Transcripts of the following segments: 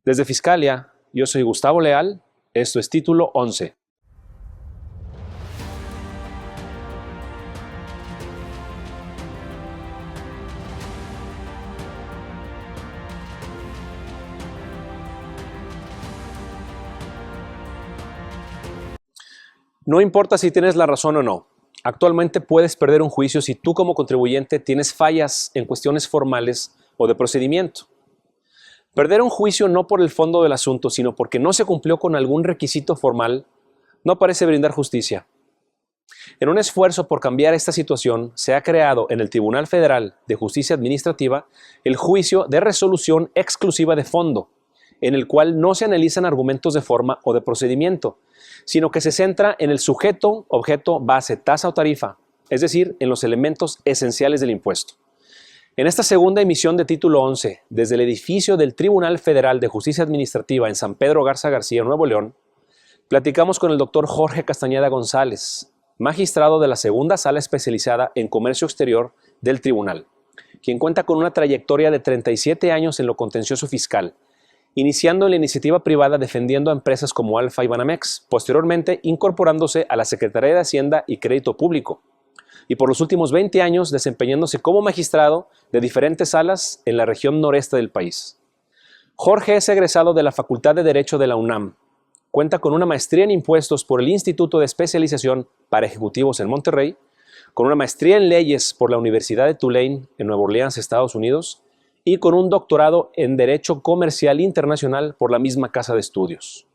Desde Fiscalia, yo soy Gustavo Leal, esto es Título 11. No importa si tienes la razón o no. Actualmente puedes perder un juicio si tú como contribuyente tienes fallas en cuestiones formales o de procedimiento. Perder un juicio no por el fondo del asunto, sino porque no se cumplió con algún requisito formal, no parece brindar justicia. En un esfuerzo por cambiar esta situación, se ha creado en el Tribunal Federal de Justicia Administrativa el juicio de resolución exclusiva de fondo, en el cual no se analizan argumentos de forma o de procedimiento, sino que se centra en el sujeto, objeto, base, tasa o tarifa, es decir, en los elementos esenciales del impuesto. En esta segunda emisión de Título 11, desde el edificio del Tribunal Federal de Justicia Administrativa en San Pedro Garza García, Nuevo León, platicamos con el doctor Jorge Castañeda González, magistrado de la segunda sala especializada en comercio exterior del tribunal, quien cuenta con una trayectoria de 37 años en lo contencioso fiscal, iniciando en la iniciativa privada defendiendo a empresas como Alfa y Banamex, posteriormente incorporándose a la Secretaría de Hacienda y Crédito Público, y por los últimos 20 años desempeñándose como magistrado de diferentes salas en la región noreste del país. Jorge es egresado de la Facultad de Derecho de la UNAM. Cuenta con una maestría en impuestos por el Instituto de Especialización para Ejecutivos en Monterrey, con una maestría en leyes por la Universidad de Tulane en Nueva Orleans, Estados Unidos, y con un doctorado en Derecho Comercial Internacional por la misma casa de estudios.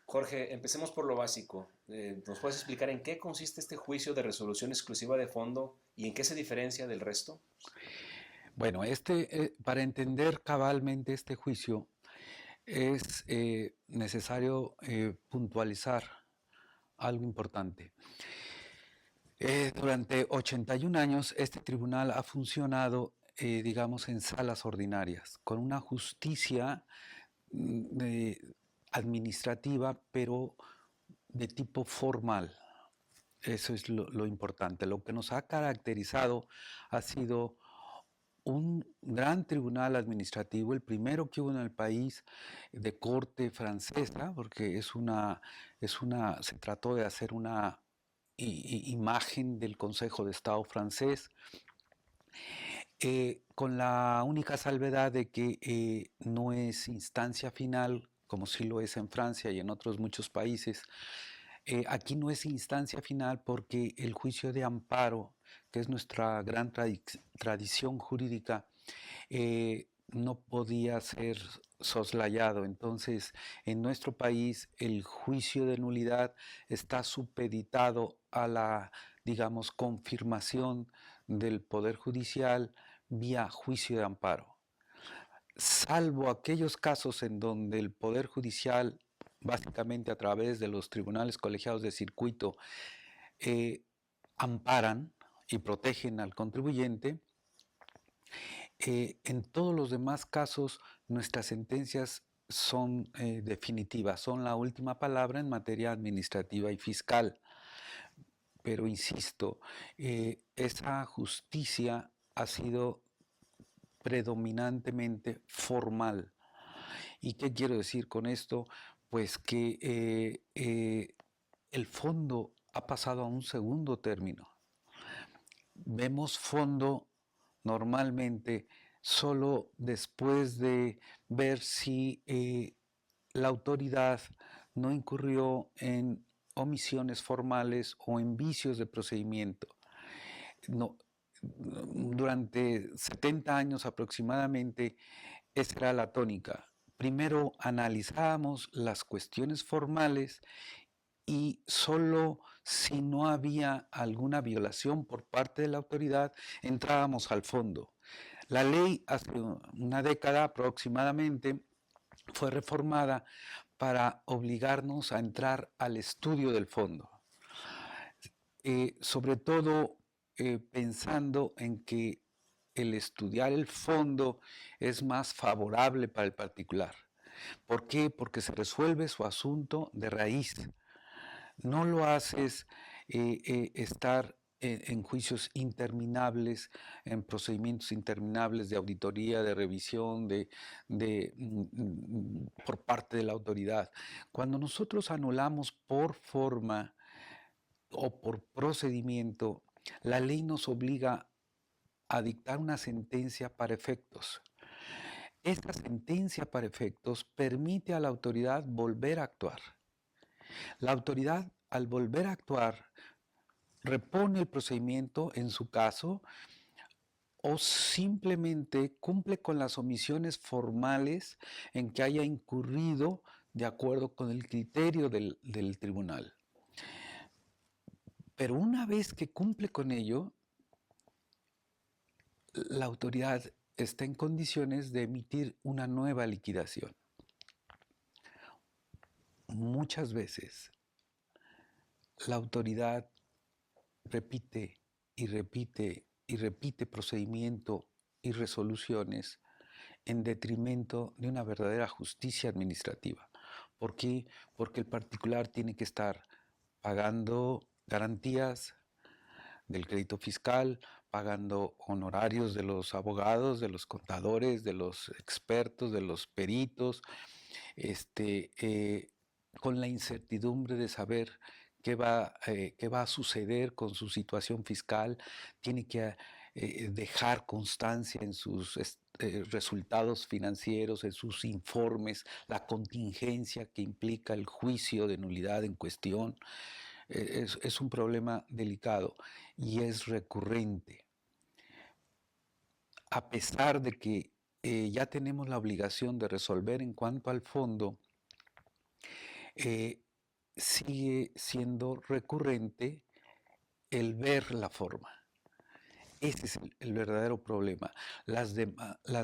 Jorge, empecemos por lo básico. ¿Nos puedes explicar en qué consiste este juicio de resolución exclusiva de fondo y en qué se diferencia del resto? Bueno, para entender cabalmente este juicio es necesario puntualizar algo importante. Durante 81 años este tribunal ha funcionado, digamos, en salas ordinarias, con una justicia administrativa, pero de tipo formal. Eso es lo importante. Lo que nos ha caracterizado ha sido un gran tribunal administrativo, el primero que hubo en el país de corte francesa, porque se trató de hacer una imagen del Consejo de Estado francés, con la única salvedad de que no es instancia final, como sí lo es en Francia y en otros muchos países. Aquí no es instancia final porque el juicio de amparo, que es nuestra gran tradición jurídica, no podía ser soslayado. Entonces, en nuestro país, el juicio de nulidad está supeditado a la, digamos, confirmación del Poder Judicial vía juicio de amparo. Salvo aquellos casos en donde el Poder Judicial, básicamente a través de los tribunales colegiados de circuito, amparan y protegen al contribuyente, en todos los demás casos nuestras sentencias son definitivas, son la última palabra en materia administrativa y fiscal. Pero insisto, esa justicia ha sido predominantemente formal. ¿Y qué quiero decir con esto? Pues que el fondo ha pasado a un segundo término. Vemos fondo normalmente solo después de ver si la autoridad no incurrió en omisiones formales o en vicios de procedimiento. No, durante 70 años aproximadamente, esa era la tónica. Primero analizábamos las cuestiones formales y solo si no había alguna violación por parte de la autoridad, entrábamos al fondo. La ley hace una década aproximadamente fue reformada para obligarnos a entrar al estudio del fondo. sobre todo pensando en que el estudiar el fondo es más favorable para el particular. ¿Por qué? Porque se resuelve su asunto de raíz. No lo haces estar en juicios interminables, en procedimientos interminables de auditoría, de revisión, por parte de la autoridad. Cuando nosotros anulamos por forma o por procedimiento, la ley nos obliga a dictar una sentencia para efectos. Esta sentencia para efectos permite a la autoridad volver a actuar. La autoridad, al volver a actuar, repone el procedimiento en su caso o simplemente cumple con las omisiones formales en que haya incurrido de acuerdo con el criterio del tribunal. Pero una vez que cumple con ello, la autoridad está en condiciones de emitir una nueva liquidación. Muchas veces la autoridad repite y repite y repite procedimiento y resoluciones en detrimento de una verdadera justicia administrativa. ¿Por qué? Porque el particular tiene que estar pagando garantías del crédito fiscal, pagando honorarios de los abogados, de los contadores, de los expertos, de los peritos, con la incertidumbre de saber qué va a suceder con su situación fiscal, tiene que dejar constancia en sus resultados financieros, en sus informes, la contingencia que implica el juicio de nulidad en cuestión. Es un problema delicado y es recurrente. A pesar de que ya tenemos la obligación de resolver en cuanto al fondo, sigue siendo recurrente el ver la forma. Ese es el verdadero problema. Las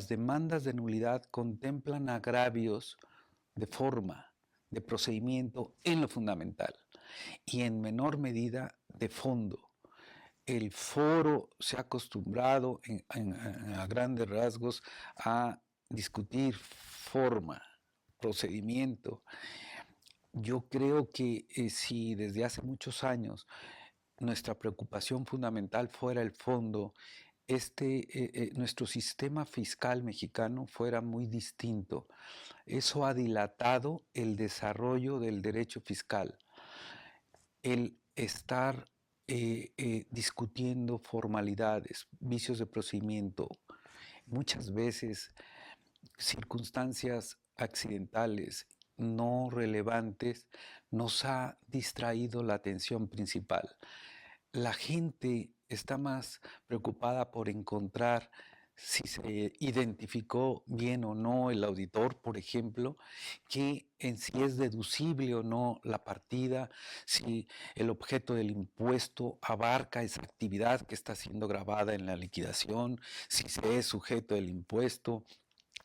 demandas de nulidad contemplan agravios de forma, de procedimiento en lo fundamental y en menor medida de fondo. El foro se ha acostumbrado a grandes rasgos a discutir forma, procedimiento. Yo creo que si desde hace muchos años nuestra preocupación fundamental fuera el fondo, nuestro sistema fiscal mexicano fuera muy distinto. Eso ha dilatado el desarrollo del derecho fiscal. El estar discutiendo formalidades, vicios de procedimiento, muchas veces circunstancias accidentales, no relevantes, nos ha distraído la atención principal. La gente está más preocupada por encontrar si se identificó bien o no el auditor, por ejemplo, que en si es deducible o no la partida, si el objeto del impuesto abarca esa actividad que está siendo grabada en la liquidación, si se es sujeto del impuesto,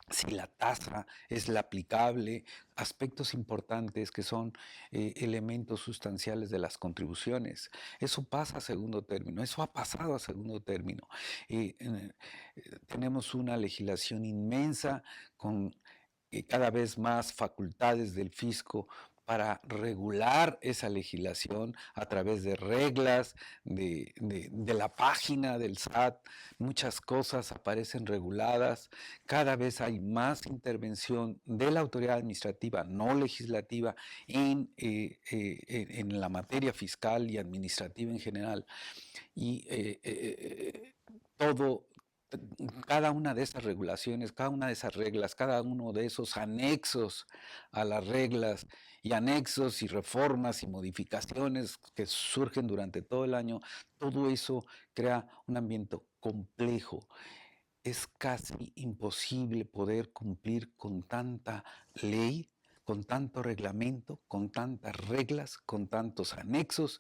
si la tasa es la aplicable, aspectos importantes que son elementos sustanciales de las contribuciones. Eso pasa a segundo término, eso ha pasado a segundo término. Tenemos una legislación inmensa con cada vez más facultades del fisco para regular esa legislación a través de reglas, de la página del SAT. Muchas cosas aparecen reguladas. Cada vez hay más intervención de la autoridad administrativa, no legislativa, en la materia fiscal y administrativa en general. Y todo cada una de esas regulaciones, cada una de esas reglas, cada uno de esos anexos a las reglas y anexos y reformas y modificaciones que surgen durante todo el año, todo eso crea un ambiente complejo. Es casi imposible poder cumplir con tanta ley, con tanto reglamento, con tantas reglas, con tantos anexos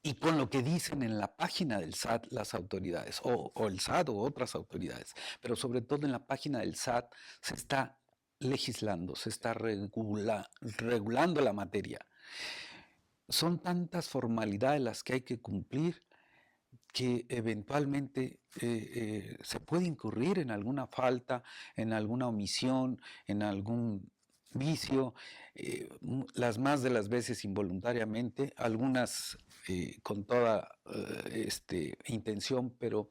y con lo que dicen en la página del SAT las autoridades, o el SAT o otras autoridades, pero sobre todo en la página del SAT se está legislando, se está regulando la materia. son tantas formalidades las que hay que cumplir que eventualmente se puede incurrir en alguna falta, en alguna omisión, en algún vicio, las más de las veces involuntariamente, algunas con toda intención, pero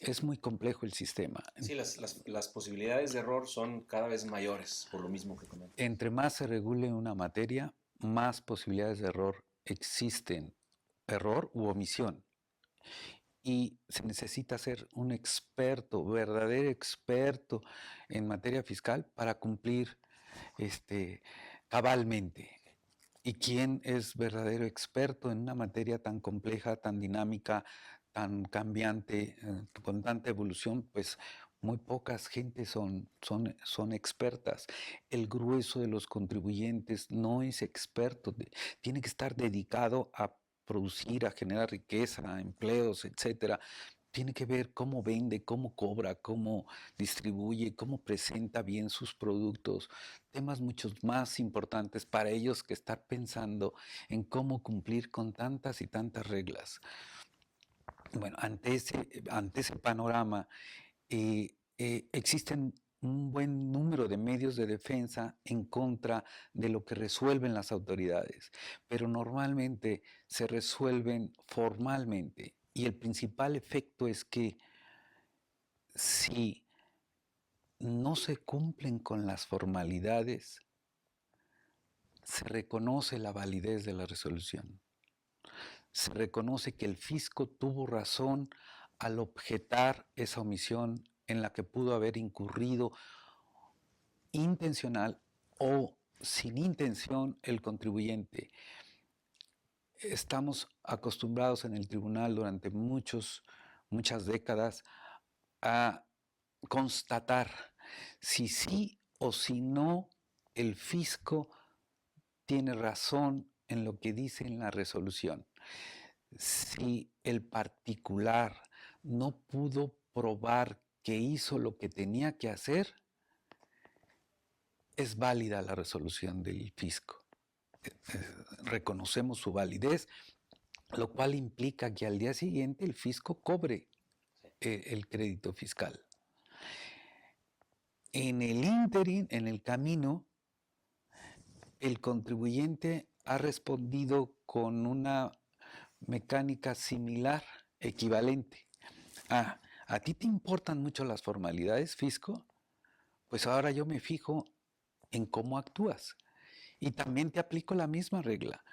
es muy complejo el sistema. Sí, las posibilidades de error son cada vez mayores, por lo mismo que comentas. Entre más se regule una materia, más posibilidades de error existen, error u omisión. Y se necesita ser un experto, verdadero experto en materia fiscal para cumplir cabalmente. ¿Y quién es verdadero experto en una materia tan compleja, tan dinámica, tan cambiante, con tanta evolución? Pues muy pocas gentes son expertas. El grueso de los contribuyentes no es experto, tiene que estar dedicado a producir, a generar riqueza, empleos, etcétera. Tiene que ver cómo vende, cómo cobra, cómo distribuye, cómo presenta bien sus productos. Temas mucho más importantes para ellos que estar pensando en cómo cumplir con tantas y tantas reglas. Bueno, ante ese panorama existen un buen número de medios de defensa en contra de lo que resuelven las autoridades, pero normalmente se resuelven formalmente y el principal efecto es que si no se cumplen con las formalidades, se reconoce la validez de la resolución. Se reconoce que el fisco tuvo razón al objetar esa omisión en la que pudo haber incurrido intencional o sin intención el contribuyente. Estamos acostumbrados en el tribunal durante muchas décadas a constatar si sí o si no el fisco tiene razón en lo que dice en la resolución. Si el particular no pudo probar que hizo lo que tenía que hacer, es válida la resolución del fisco. Reconocemos su validez, lo cual implica que al día siguiente el fisco cobre el crédito fiscal. En el ínterin, en el camino, el contribuyente ha respondido con una mecánica similar, equivalente. ¿A ti te importan mucho las formalidades, fisco? Pues ahora yo me fijo en cómo actúas. Y también te aplico la misma regla.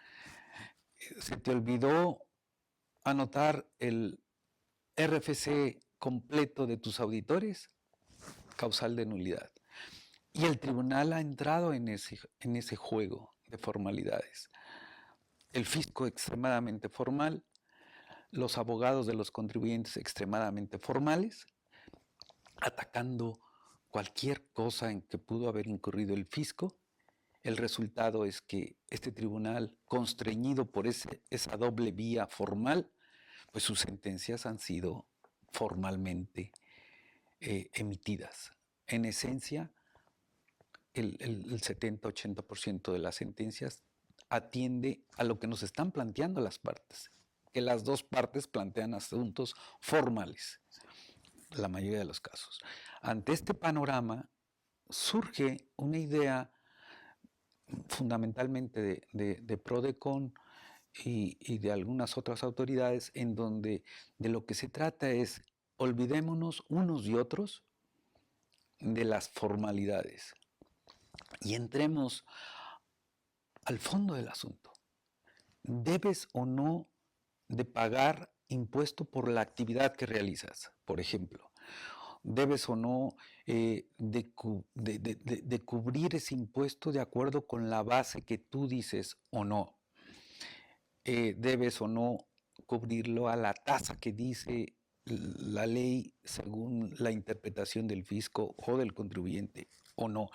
¿Se te olvidó anotar el RFC completo de tus auditores? Causal de nulidad. Y el tribunal ha entrado en ese juego de formalidades. El fisco extremadamente formal, los abogados de los contribuyentes extremadamente formales, atacando cualquier cosa en que pudo haber incurrido el fisco. El resultado es que este tribunal, constreñido por esa doble vía formal, pues sus sentencias han sido formalmente emitidas. En esencia, el 70-80% de las sentencias atiende a lo que nos están planteando las partes, que las dos partes plantean asuntos formales, la mayoría de los casos. Ante este panorama surge una idea fundamentalmente de Prodecon y de algunas otras autoridades en donde de lo que se trata es olvidémonos unos y otros de las formalidades y entremos al fondo del asunto. ¿Debes o no de pagar impuesto por la actividad que realizas, por ejemplo? ¿Debes o no de cubrir ese impuesto de acuerdo con la base que tú dices o no? ¿Debes o no cubrirlo a la tasa que dice la ley según la interpretación del fisco o del contribuyente o no?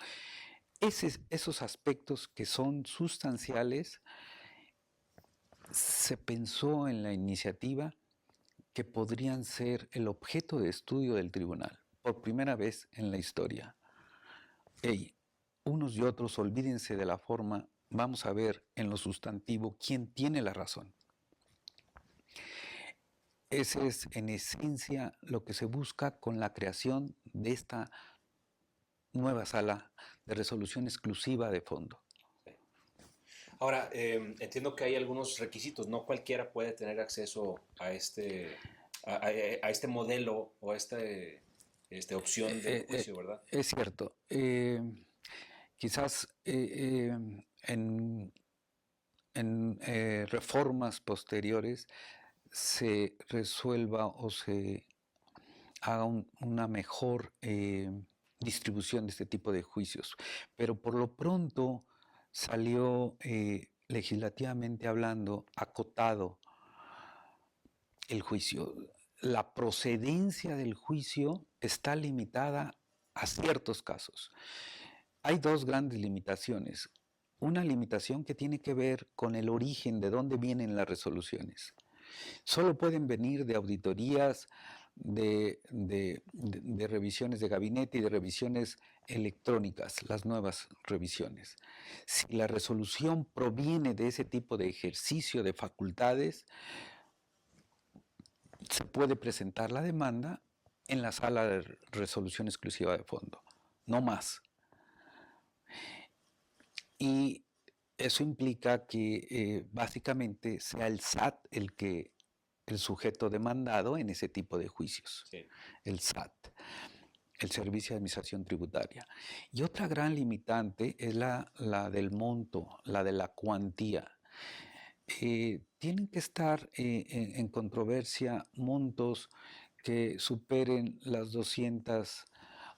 Esos aspectos que son sustanciales, se pensó en la iniciativa que podrían ser el objeto de estudio del tribunal, por primera vez en la historia. Unos y otros olvídense de la forma vamos a ver en lo sustantivo quién tiene la razón. Ese es en esencia lo que se busca con la creación de esta nueva sala de resolución exclusiva de fondo. Ahora, entiendo que hay algunos requisitos, no cualquiera puede tener acceso a este modelo o a esta opción de juicio, ¿verdad? Es cierto. Quizás en reformas posteriores se resuelva o se haga una mejor distribución de este tipo de juicios. Pero por lo pronto salió legislativamente hablando acotado el juicio. La procedencia del juicio está limitada a ciertos casos. Hay dos grandes limitaciones. Una limitación que tiene que ver con el origen, de dónde vienen las resoluciones. Solo pueden venir de auditorías, de revisiones de gabinete y de revisiones electrónicas, las nuevas revisiones. Si la resolución proviene de ese tipo de ejercicio de facultades, se puede presentar la demanda en la sala de resolución exclusiva de fondo, no más. Y eso implica que básicamente sea el SAT el sujeto demandado en ese tipo de juicios. Sí. El SAT, el Servicio de Administración Tributaria. Y otra gran limitante es la del monto, la de la cuantía. Tienen que estar en controversia montos que superen las 200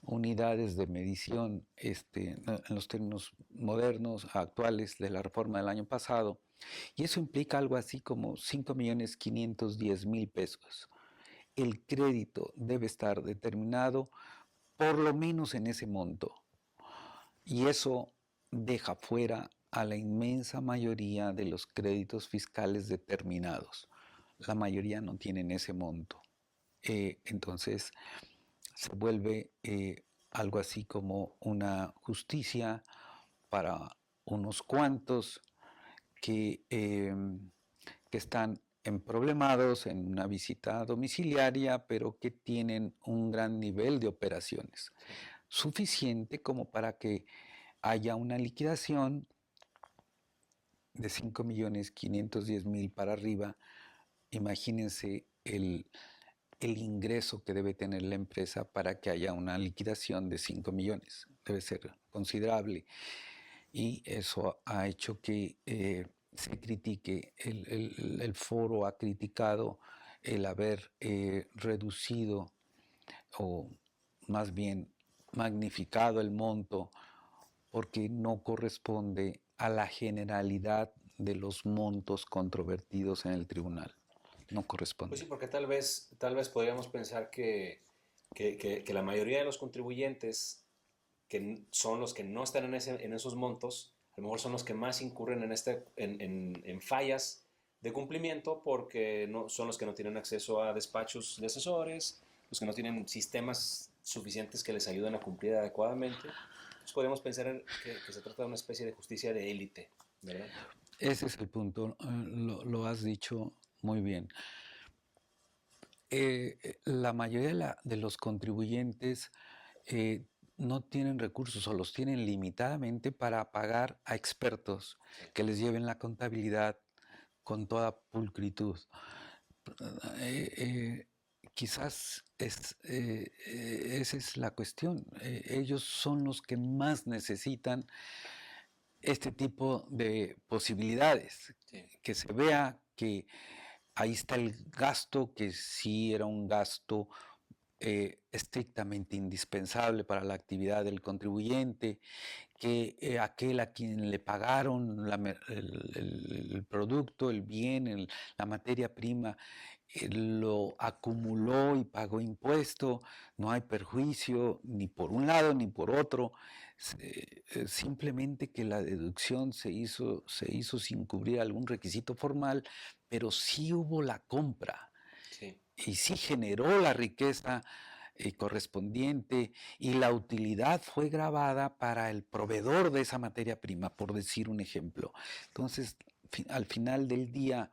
unidades de medición en los términos modernos, actuales de la reforma del año pasado, y eso implica algo así como 5.510.000 pesos. El crédito debe estar determinado por lo menos en ese monto, y eso deja fuera a la inmensa mayoría de los créditos fiscales determinados. La mayoría no tienen ese monto. Entonces se vuelve algo así como una justicia para unos cuantos que están emproblemados en una visita domiciliaria, pero que tienen un gran nivel de operaciones, suficiente como para que haya una liquidación de 5.510.000 para arriba. Imagínense el ingreso que debe tener la empresa para que haya una liquidación de 5 millones. Debe ser considerable. Y eso ha hecho que se critique, el foro ha criticado el haber reducido o más bien magnificado el monto porque no corresponde a la generalidad de los montos controvertidos en el tribunal. No corresponde. Pues sí, porque tal vez podríamos pensar que la mayoría de los contribuyentes, que son los que no están en esos montos, a lo mejor son los que más incurren en fallas de cumplimiento, porque son los que no tienen acceso a despachos de asesores, los que no tienen sistemas suficientes que les ayuden a cumplir adecuadamente. Entonces podríamos pensar que se trata de una especie de justicia de élite, ¿verdad? Ese es el punto, lo has dicho muy bien. La mayoría de los contribuyentes no tienen recursos o los tienen limitadamente para pagar a expertos que les lleven la contabilidad con toda pulcritud. Quizás esa es la cuestión. Ellos son los que más necesitan este tipo de posibilidades, sí. Que se vea que ahí está el gasto, que sí era un gasto estrictamente indispensable para la actividad del contribuyente, que aquel a quien le pagaron el producto, el bien, la materia prima, lo acumuló y pagó impuesto, no hay perjuicio ni por un lado ni por otro, simplemente que la deducción se hizo sin cubrir algún requisito formal, pero sí hubo la compra. Sí. Y sí generó la riqueza correspondiente y la utilidad fue grabada para el proveedor de esa materia prima, por decir un ejemplo. Entonces, al final del día,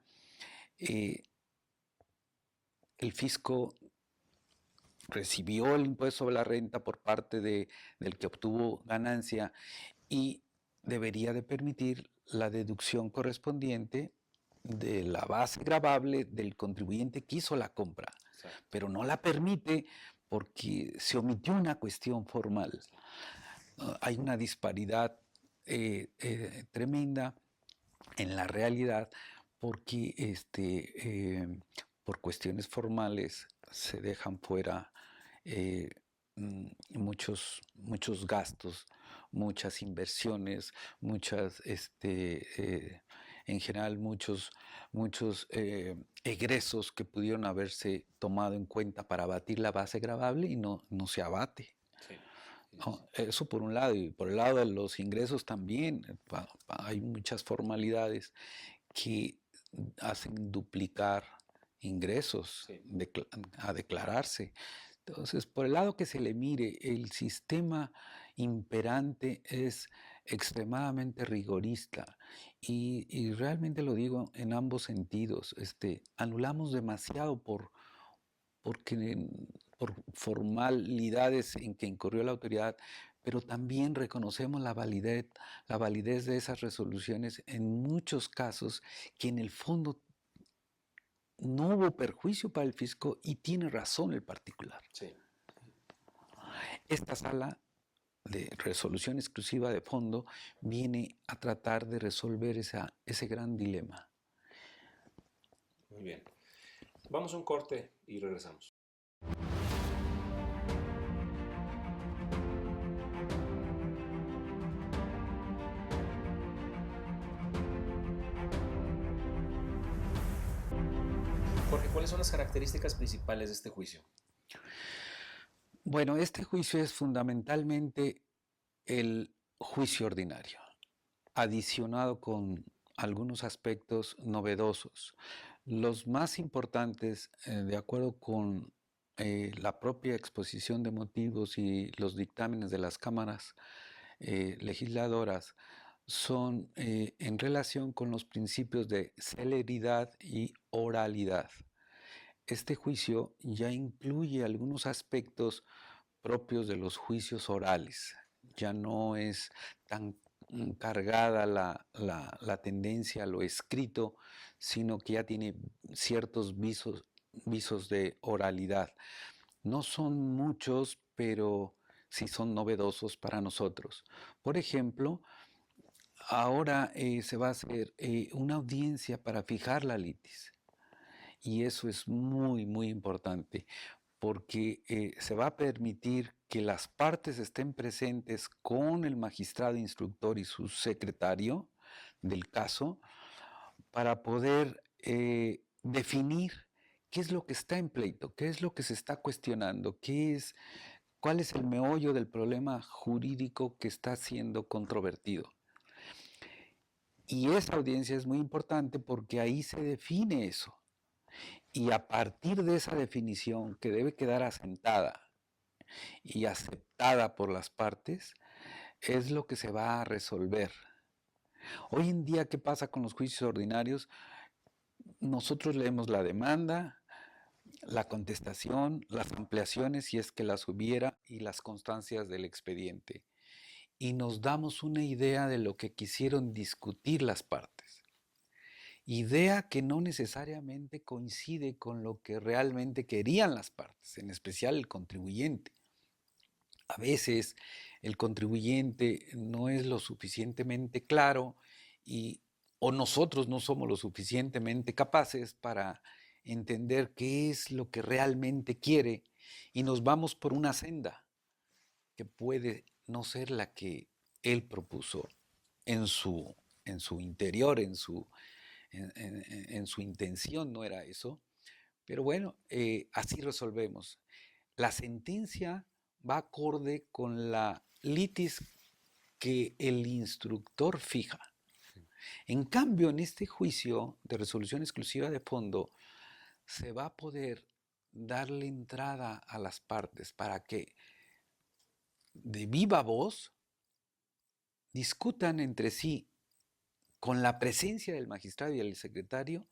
el fisco recibió el impuesto sobre la renta por parte del que obtuvo ganancia y debería de permitir la deducción correspondiente de la base gravable del contribuyente que hizo la compra. Exacto. Pero no la permite porque se omitió una cuestión formal. Hay una disparidad tremenda en la realidad porque por cuestiones formales se dejan fuera muchos gastos, muchas inversiones, en general muchos egresos que pudieron haberse tomado en cuenta para abatir la base gravable y no se abate. Sí. No, eso por un lado, y por el lado de los ingresos también hay muchas formalidades que hacen duplicar ingresos, sí, a declararse. Entonces, por el lado que se le mire, el sistema imperante es extremadamente rigorista y realmente lo digo en ambos sentidos. Anulamos demasiado por formalidades en que incurrió la autoridad, pero también reconocemos la validez de esas resoluciones en muchos casos que en el fondo no hubo perjuicio para el fisco y tiene razón el particular. Sí. Esta sala de resolución exclusiva de fondo viene a tratar de resolver ese gran dilema. Muy bien. Vamos a un corte y regresamos. Jorge, ¿cuáles son las características principales de este juicio? Bueno, este juicio es fundamentalmente el juicio ordinario, adicionado con algunos aspectos novedosos. Los más importantes, de acuerdo con la propia exposición de motivos y los dictámenes de las cámaras legisladoras, son en relación con los principios de celeridad y oralidad. Este juicio ya incluye algunos aspectos propios de los juicios orales. Ya no es tan cargada la tendencia a lo escrito, sino que ya tiene ciertos visos de oralidad. No son muchos, pero sí son novedosos para nosotros. Por ejemplo, ahora se va a hacer una audiencia para fijar la litis. Y eso es muy, muy importante, porque se va a permitir que las partes estén presentes con el magistrado instructor y su secretario del caso para poder definir qué es lo que está en pleito, qué es lo que se está cuestionando, cuál es el meollo del problema jurídico que está siendo controvertido. Y esa audiencia es muy importante porque ahí se define eso. Y a partir de esa definición, que debe quedar asentada y aceptada por las partes, es lo que se va a resolver. Hoy en día, ¿qué pasa con los juicios ordinarios? Nosotros leemos la demanda, la contestación, las ampliaciones, si es que las hubiera, y las constancias del expediente. Y nos damos una idea de lo que quisieron discutir las partes. Idea que no necesariamente coincide con lo que realmente querían las partes, en especial el contribuyente. A veces el contribuyente no es lo suficientemente claro o nosotros no somos lo suficientemente capaces para entender qué es lo que realmente quiere y nos vamos por una senda que puede no ser la que él propuso en su interior, en su intención no era eso, pero bueno, así resolvemos. La sentencia va acorde con la litis que el instructor fija. En cambio, en este juicio de resolución exclusiva de fondo, se va a poder darle entrada a las partes para que de viva voz discutan entre sí, con la presencia del magistrado y del secretario,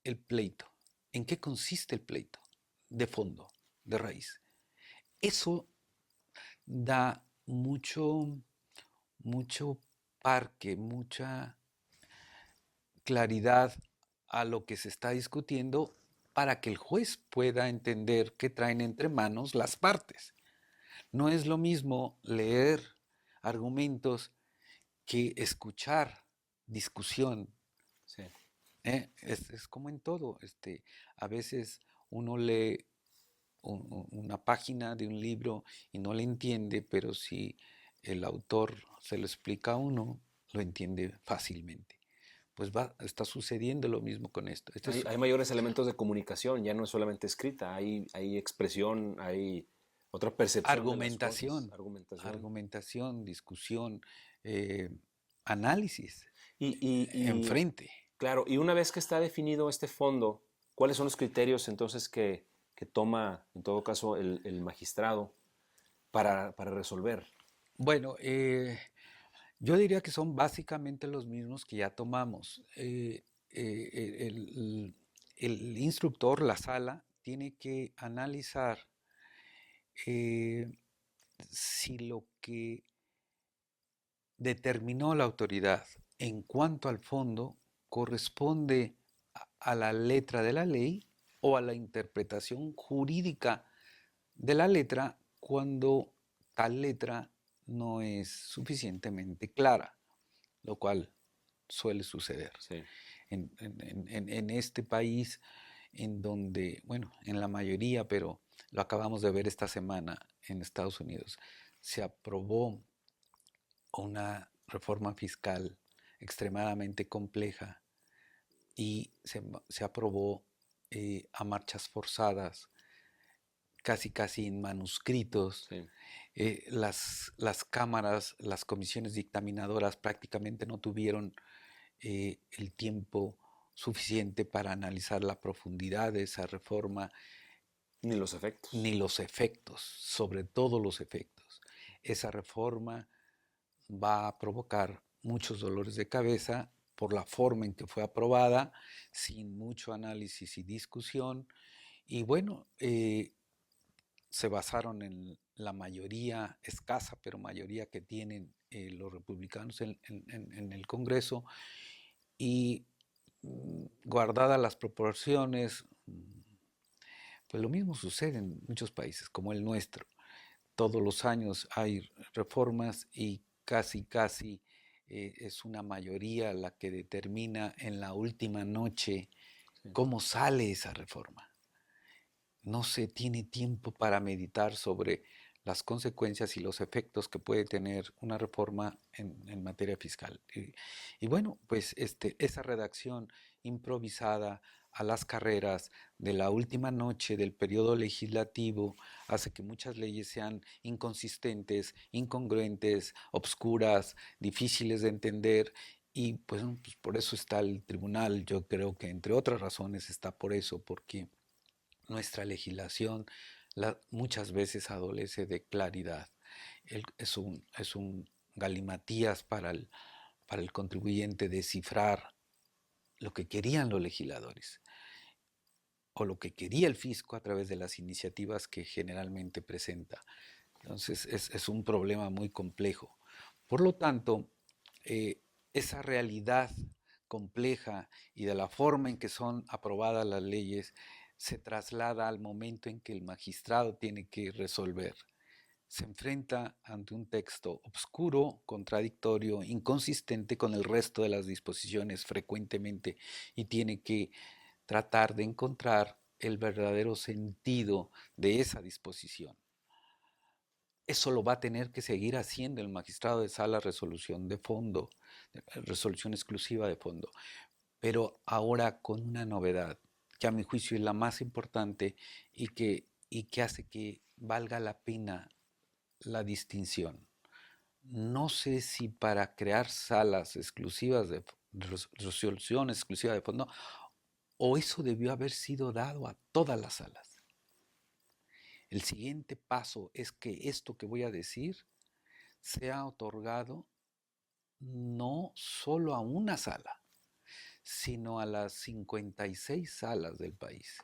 el pleito. ¿En qué consiste el pleito? De fondo, de raíz. Eso da mucho parque, mucha claridad a lo que se está discutiendo para que el juez pueda entender qué traen entre manos las partes. No es lo mismo leer argumentos que escuchar discusión. Sí. Es como en todo. A veces uno lee una página de un libro y no le entiende, pero si el autor se lo explica a uno, lo entiende fácilmente. Pues está sucediendo lo mismo con esto. Hay mayores elementos de comunicación, ya no es solamente escrita, hay expresión, hay otra percepción de las cosas, argumentación, argumentación. argumentación, discusión, eh, análisis, Y, enfrente. claro, y una vez que está definido este fondo, ¿cuáles son los criterios entonces que toma, en todo caso, el magistrado para resolver? Bueno, yo diría que son básicamente los mismos que ya tomamos. El instructor, la sala, tiene que analizar eh, si lo que determinó la autoridad en cuanto al fondo corresponde a la letra de la ley o a la interpretación jurídica de la letra cuando tal letra no es suficientemente clara, lo cual suele suceder. Sí. En este país, en donde, bueno, en la mayoría, pero lo acabamos de ver esta semana en Estados Unidos, se aprobó una reforma fiscal extremadamente compleja y se aprobó a marchas forzadas, casi en manuscritos. Sí. Las cámaras, las comisiones dictaminadoras prácticamente no tuvieron el tiempo suficiente para analizar la profundidad de esa reforma, Ni los efectos. ni los efectos, sobre todo los efectos. Esa reforma va a provocar muchos dolores de cabeza por la forma en que fue aprobada, sin mucho análisis y discusión. Y bueno, se basaron en la mayoría, escasa, pero mayoría que tienen los republicanos en el Congreso. Y guardadas las proporciones, pues lo mismo sucede en muchos países como el nuestro. Todos los años hay reformas y casi es una mayoría la que determina en la última noche cómo sale esa reforma. No se tiene tiempo para meditar sobre las consecuencias y los efectos que puede tener una reforma en materia fiscal. Y bueno, pues esa redacción improvisada a las carreras de la última noche del periodo legislativo hace que muchas leyes sean inconsistentes, incongruentes, obscuras, difíciles de entender. Y pues por eso está el tribunal. Yo creo que entre otras razones está por eso, porque nuestra legislación muchas veces adolece de claridad. Es un galimatías para el contribuyente descifrar lo que querían los legisladores o lo que quería el fisco a través de las iniciativas que generalmente presenta. Entonces es un problema muy complejo. Por lo tanto, esa realidad compleja y de la forma en que son aprobadas las leyes se traslada al momento en que el magistrado tiene que resolver. Se enfrenta ante un texto obscuro, contradictorio, inconsistente con el resto de las disposiciones frecuentemente y tiene que tratar de encontrar el verdadero sentido de esa disposición. Eso lo va a tener que seguir haciendo el magistrado de sala, resolución de fondo, resolución exclusiva de fondo, pero ahora con una novedad que a mi juicio es la más importante y que hace que valga la pena la distinción. No sé si para crear salas exclusivas de resolución exclusiva de fondo o eso debió haber sido dado a todas las salas. El siguiente paso es que esto que voy a decir sea otorgado no solo a una sala, sino a las 56 salas del país.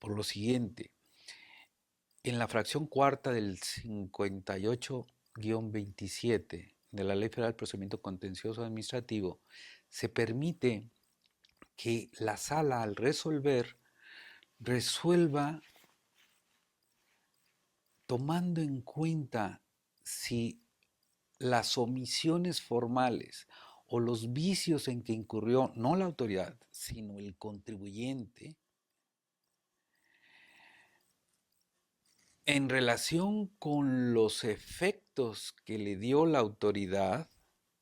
Por lo siguiente, en la fracción cuarta del 58-27 de la Ley Federal del Procedimiento Contencioso Administrativo, se permite que la sala al resolver resuelva tomando en cuenta si las omisiones formales o los vicios en que incurrió no la autoridad, sino el contribuyente, en relación con los efectos que le dio la autoridad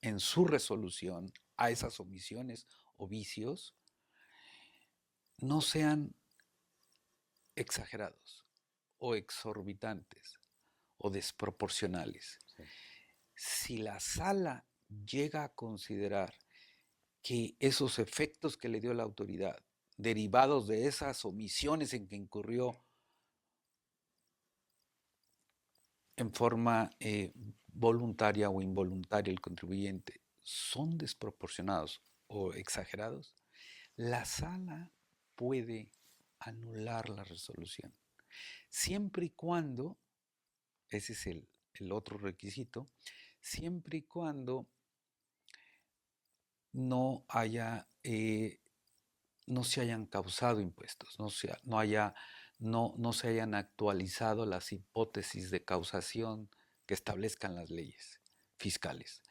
en su resolución a esas omisiones o vicios, no sean exagerados o exorbitantes o desproporcionales. Sí. Si la sala llega a considerar que esos efectos que le dio la autoridad, derivados de esas omisiones en que incurrió en forma voluntaria o involuntaria el contribuyente, son desproporcionados o exagerados, la sala puede anular la resolución, siempre y cuando, ese es el otro requisito, siempre y cuando no haya, no se hayan causado impuestos, no se hayan actualizado las hipótesis de causación que establezcan las leyes fiscales.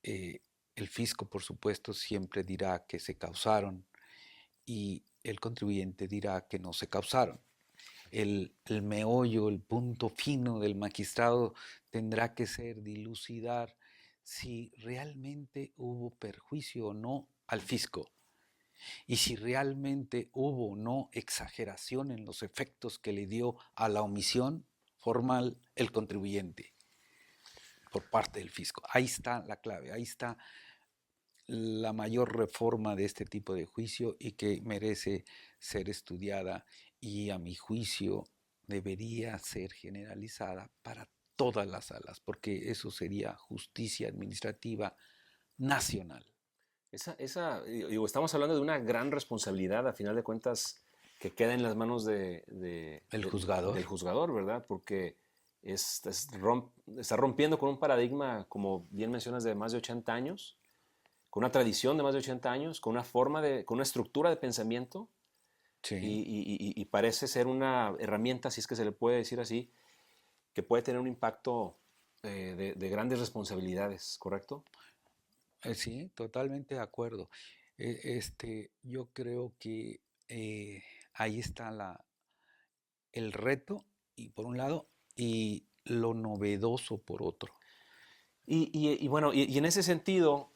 El fisco, por supuesto, siempre dirá que se causaron y el contribuyente dirá que no se causaron. El meollo, el punto fino del magistrado tendrá que ser dilucidar si realmente hubo perjuicio o no al fisco y si realmente hubo o no exageración en los efectos que le dio a la omisión formal el contribuyente por parte del fisco. Ahí está la clave, ahí está la mayor reforma de este tipo de juicio y que merece ser estudiada y a mi juicio debería ser generalizada para todas las salas, porque eso sería justicia administrativa nacional. Estamos hablando de una gran responsabilidad, a final de cuentas, que queda en las manos del juzgador, ¿verdad? Porque está rompiendo con un paradigma, como bien mencionas, de más de 80 años, con una tradición de más de 80 años, con una estructura de pensamiento, sí. y parece ser una herramienta, si es que se le puede decir así, que puede tener un impacto de grandes responsabilidades, ¿correcto? Sí, totalmente de acuerdo. Yo creo que ahí está el reto, y por un lado, y lo novedoso por otro. Bueno, y en ese sentido,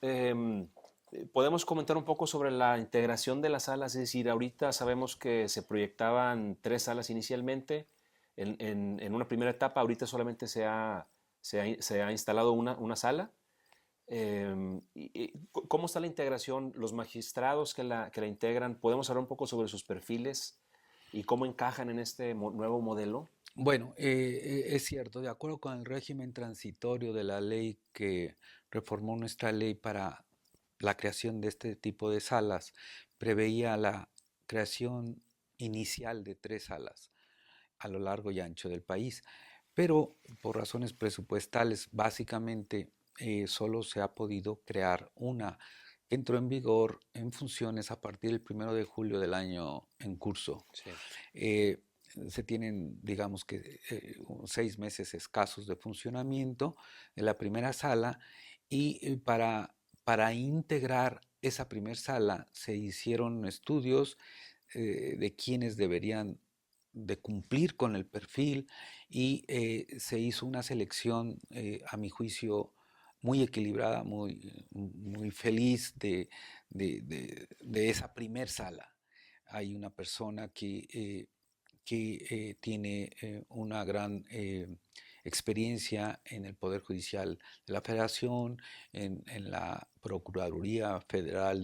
podemos comentar un poco sobre la integración de las salas. Es decir, ahorita sabemos que se proyectaban 3 salas inicialmente. En una primera etapa, ahorita solamente se ha instalado una sala. ¿Cómo está la integración? Los magistrados que la integran, ¿podemos hablar un poco sobre sus perfiles y cómo encajan en este nuevo modelo? Bueno, es cierto, de acuerdo con el régimen transitorio de la ley que reformó nuestra ley para la creación de este tipo de salas, preveía la creación inicial de 3 salas a lo largo y ancho del país, pero por razones presupuestales, básicamente solo se ha podido crear una que entró en vigor en funciones a partir del 1 de julio del año en curso. Sí. Se tienen, digamos que, 6 meses escasos de funcionamiento de la primera sala y para integrar esa primera sala se hicieron estudios de quienes deberían de cumplir con el perfil y se hizo una selección, a mi juicio, muy equilibrada, muy feliz de esa primer sala. Hay una persona que tiene una gran experiencia en el Poder Judicial de la Federación, en la Procuraduría Federal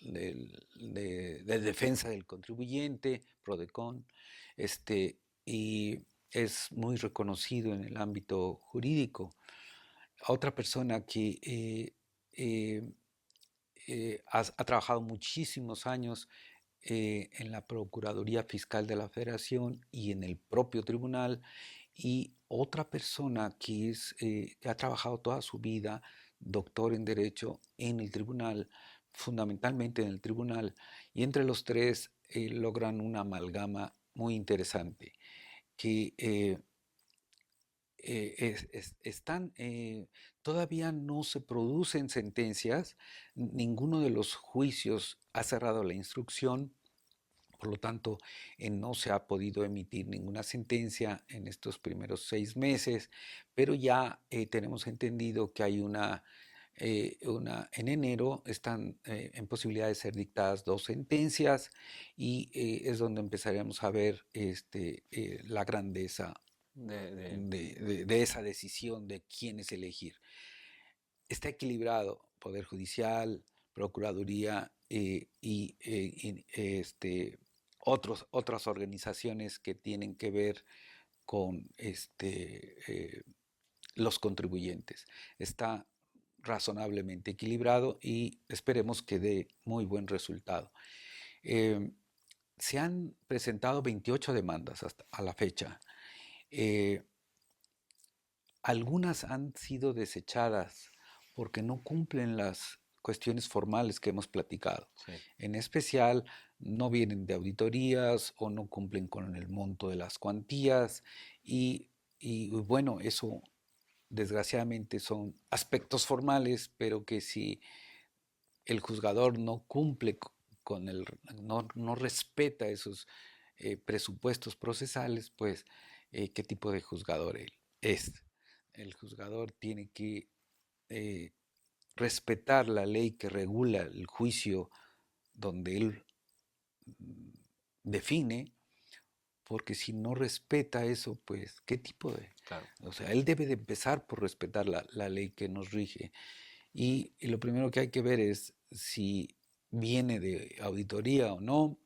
de Defensa del Contribuyente, PRODECON, y es muy reconocido en el ámbito jurídico. Otra persona que ha trabajado muchísimos años en la Procuraduría Fiscal de la Federación y en el propio tribunal, y otra persona que ha trabajado toda su vida, doctor en Derecho, en el tribunal, fundamentalmente en el tribunal, y entre los tres logran una amalgama muy interesante, que todavía no se producen sentencias, ninguno de los juicios ha cerrado la instrucción, por lo tanto no se ha podido emitir ninguna sentencia en estos primeros 6 meses, pero ya tenemos entendido que hay en enero están en posibilidad de ser dictadas 2 sentencias, y es donde empezaremos a ver la grandeza de esa decisión de quién es elegir. Está equilibrado Poder Judicial, Procuraduría y otras organizaciones que tienen que ver con los contribuyentes. Está razonablemente equilibrado y esperemos que dé muy buen resultado. Se han presentado 28 demandas hasta a la fecha. Algunas han sido desechadas porque no cumplen las cuestiones formales que hemos platicado. Sí. En especial, no vienen de auditorías o no cumplen con el monto de las cuantías, y bueno, eso desgraciadamente son aspectos formales, pero que si el juzgador no cumple no respeta esos presupuestos procesales, pues ¿qué tipo de juzgador él es? El juzgador tiene que respetar la ley que regula el juicio donde él define, porque si no respeta eso, pues ¿qué tipo de...? Claro. O sea, él debe de empezar por respetar la ley que nos rige. Y lo primero que hay que ver es si viene de auditoría o no,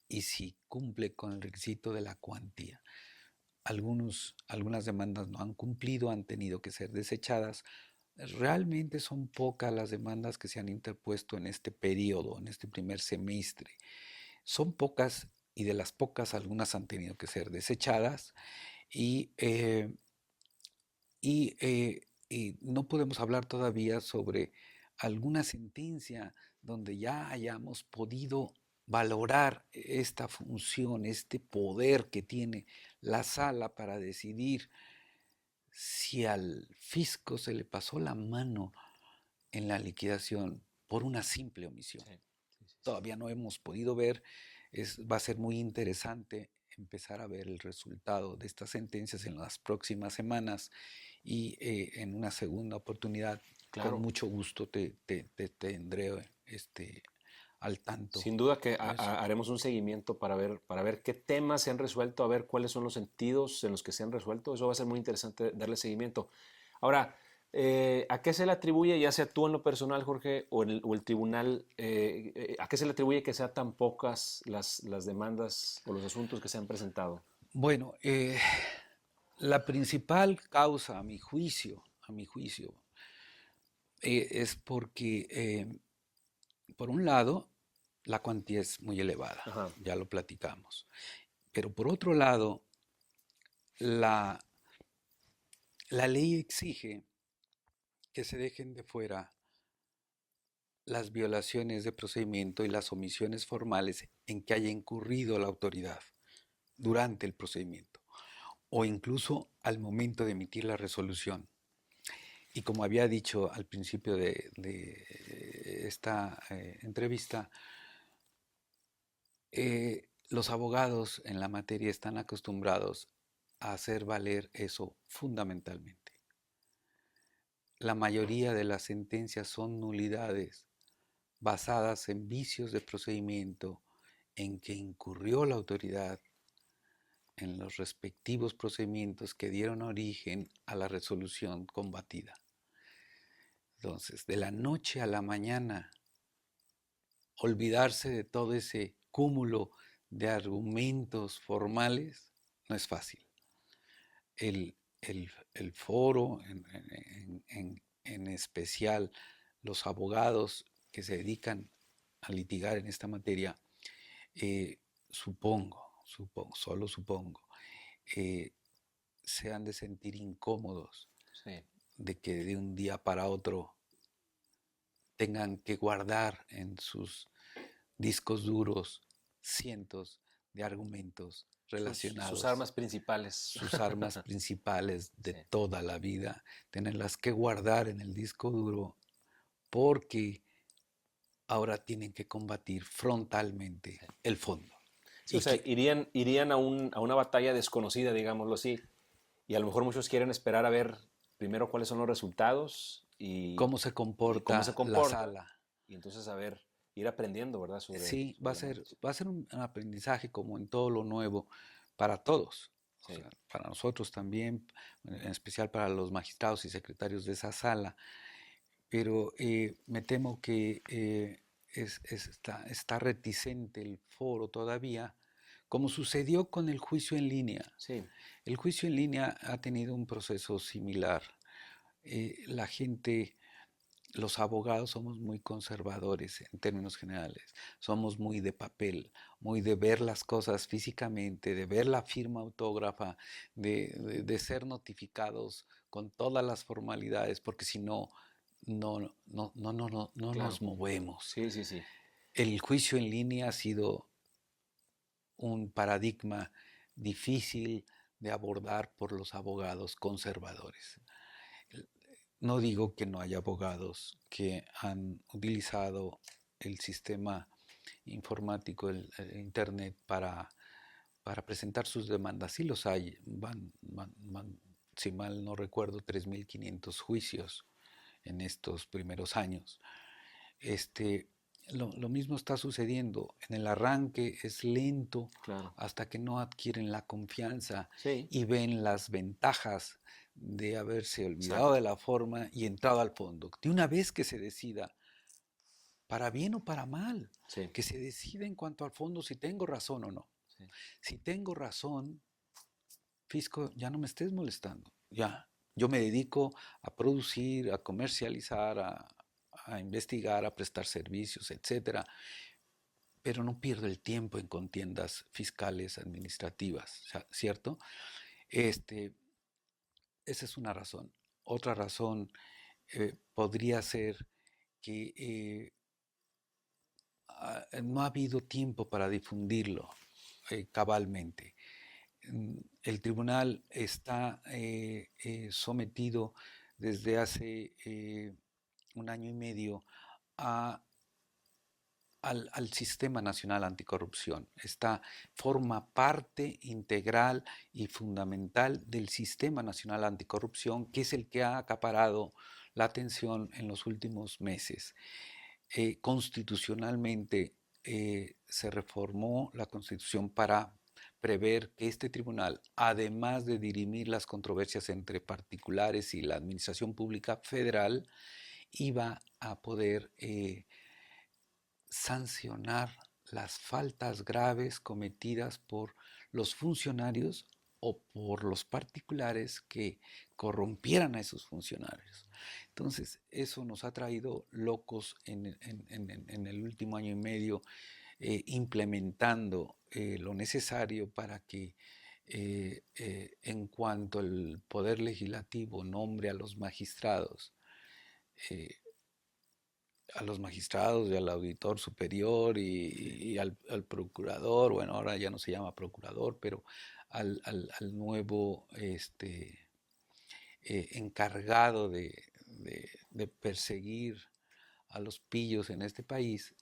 y si cumple con el requisito de la cuantía. Algunas demandas no han cumplido, han tenido que ser desechadas. Realmente son pocas las demandas que se han interpuesto en este periodo, en este primer semestre. Son pocas, y de las pocas algunas han tenido que ser desechadas, y, eh, y no podemos hablar todavía sobre alguna sentencia donde ya hayamos podido valorar esta función, este poder que tiene la sala para decidir si al fisco se le pasó la mano en la liquidación por una simple omisión. Sí. Todavía no hemos podido ver, va a ser muy interesante empezar a ver el resultado de estas sentencias en las próximas semanas, y en una segunda oportunidad, Claro. con mucho gusto te tendré al tanto. Sin duda que haremos un seguimiento para ver qué temas se han resuelto, a ver cuáles son los sentidos en los que se han resuelto. Eso va a ser muy interesante darle seguimiento. Ahora, ¿a qué se le atribuye, ya sea tú en lo personal, Jorge, o el tribunal, a qué se le atribuye que sean tan pocas las demandas o los asuntos que se han presentado? Bueno, la principal causa, a mi juicio, es porque, por un lado, la cuantía es muy elevada, Ajá. ya lo platicamos. Pero por otro lado, la ley exige que se dejen de fuera las violaciones de procedimiento y las omisiones formales en que haya incurrido la autoridad durante el procedimiento, o incluso al momento de emitir la resolución. Y como había dicho al principio de esta entrevista, los abogados en la materia están acostumbrados a hacer valer eso fundamentalmente. La mayoría de las sentencias son nulidades basadas en vicios de procedimiento en que incurrió la autoridad en los respectivos procedimientos que dieron origen a la resolución combatida. Entonces, de la noche a la mañana, olvidarse de todo ese cúmulo de argumentos formales no es fácil. El foro, en especial los abogados que se dedican a litigar en esta materia, solo supongo, se han de sentir incómodos Sí. de que de un día para otro tengan que guardar en sus discos duros cientos de argumentos Sus relacionados, armas principales. sus armas principales de Sí, toda la vida, tenerlas que guardar en el disco duro porque ahora tienen que combatir frontalmente sí. el fondo. Sí, o Y sea, que, irían a una batalla desconocida, digámoslo así, y a lo mejor muchos quieren esperar a ver primero cuáles son los resultados cómo se y cómo se comporta la comporta, sala. y entonces a ver, ir aprendiendo, ¿verdad? Sí, Sobre la marcha. va a ser un aprendizaje como en todo lo nuevo para todos. O Sí, sea, para nosotros también, en especial para los magistrados y secretarios de esa sala. Pero me temo que está reticente el foro todavía, como sucedió con el juicio en línea. sí, El juicio en línea ha tenido un proceso similar. La gente, los abogados somos muy conservadores en términos generales, somos muy de papel, muy de ver las cosas físicamente, de ver la firma autógrafa, de ser notificados con todas las formalidades, porque si no, no claro. nos movemos. Sí, sí, sí. El juicio en línea ha sido un paradigma difícil de abordar por los abogados conservadores. No digo que no haya abogados que han utilizado el sistema informático, el Internet, para presentar sus demandas. Sí los hay, si mal no recuerdo, 3.500 juicios en estos primeros años. Este, lo mismo está sucediendo. En el arranque es lento Claro. hasta que no adquieren la confianza Sí, y ven las ventajas de haberse olvidado de exacto. la forma y entrado al fondo. De una vez que se decida, para bien o para mal, Sí, que se decida en cuanto al fondo si tengo razón o no. sí. Si tengo razón, fisco, ya no me estés molestando. Ya, yo me dedico a producir, a comercializar, a investigar, a prestar servicios, etcétera, pero no pierdo el tiempo en contiendas fiscales, administrativas, ¿cierto? Este, esa es una razón. Otra razón podría ser que no ha habido tiempo para difundirlo cabalmente. El tribunal está sometido desde hace un año y medio a al Sistema Nacional Anticorrupción. Forma parte integral y fundamental del Sistema Nacional Anticorrupción, que es el que ha acaparado la atención en los últimos meses. Constitucionalmente se reformó la Constitución para prever que este tribunal, además de dirimir las controversias entre particulares y la administración pública federal, iba a poder sancionar las faltas graves cometidas por los funcionarios o por los particulares que corrompieran a esos funcionarios. Entonces, eso nos ha traído locos en el último año y medio, implementando lo necesario para que en cuanto el Poder Legislativo nombre a los magistrados y al auditor superior y al procurador, bueno, ahora ya no se llama procurador, pero al nuevo encargado de perseguir a los pillos en este país.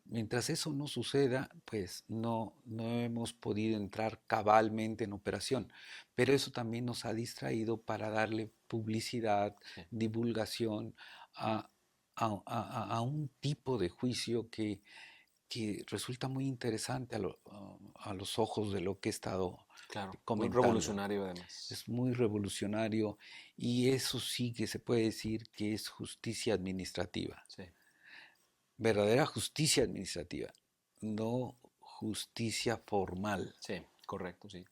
Mientras eso no suceda, pues no hemos podido entrar cabalmente en operación. Pero eso también nos ha distraído para darle publicidad, Sí. divulgación a, a un tipo de juicio que resulta muy interesante a los ojos de lo que he estado Claro, muy comentando. revolucionario además. Es muy revolucionario y eso sí que se puede decir que es justicia administrativa. Sí, Verdadera justicia administrativa, no justicia formal. sí, correcto, sí.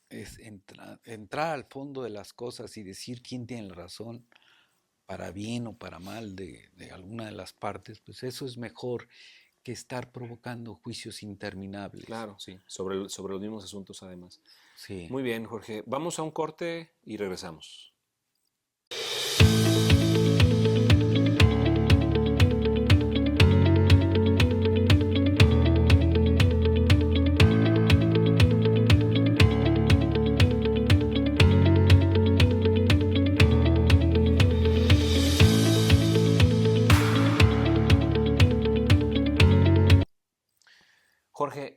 Es entrar al fondo de las cosas y decir quién tiene la razón, para bien o para mal de alguna de las partes, pues eso es mejor que estar provocando juicios interminables. Claro, sí, sobre los mismos asuntos además. Sí. Muy bien, Jorge. Vamos a un corte y regresamos. Jorge,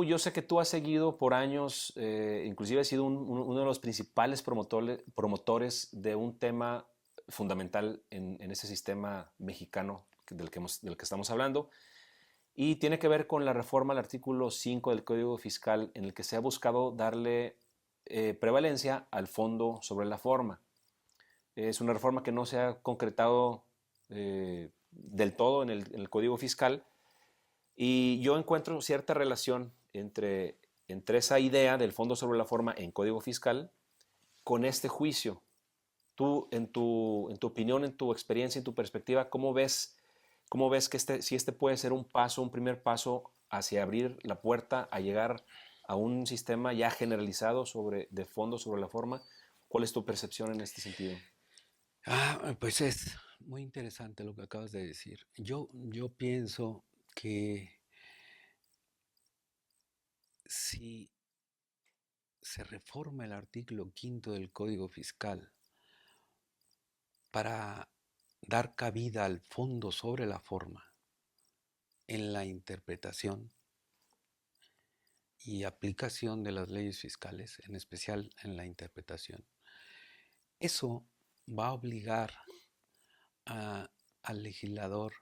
yo sé que tú has seguido por años, inclusive has sido uno de los principales promotores de un tema fundamental en ese sistema mexicano del que estamos hablando, y tiene que ver con la reforma al artículo 5 del Código Fiscal, en el que se ha buscado darle prevalencia al fondo sobre la forma. Es una reforma que no se ha concretado del todo en el Código Fiscal, y yo encuentro cierta relación entre esa idea del fondo sobre la forma en Código Fiscal con este juicio. Tú, en tu opinión, en tu experiencia, en tu perspectiva, ¿cómo ves que si este puede ser un primer paso hacia abrir la puerta a llegar a un sistema ya generalizado de fondo sobre la forma? ¿Cuál es tu percepción en este sentido? Pues es muy interesante lo que acabas de decir. Yo pienso que si se reforma el artículo 5 del Código Fiscal para dar cabida al fondo sobre la forma en la interpretación y aplicación de las leyes fiscales, en especial en la interpretación, eso va a obligar al legislador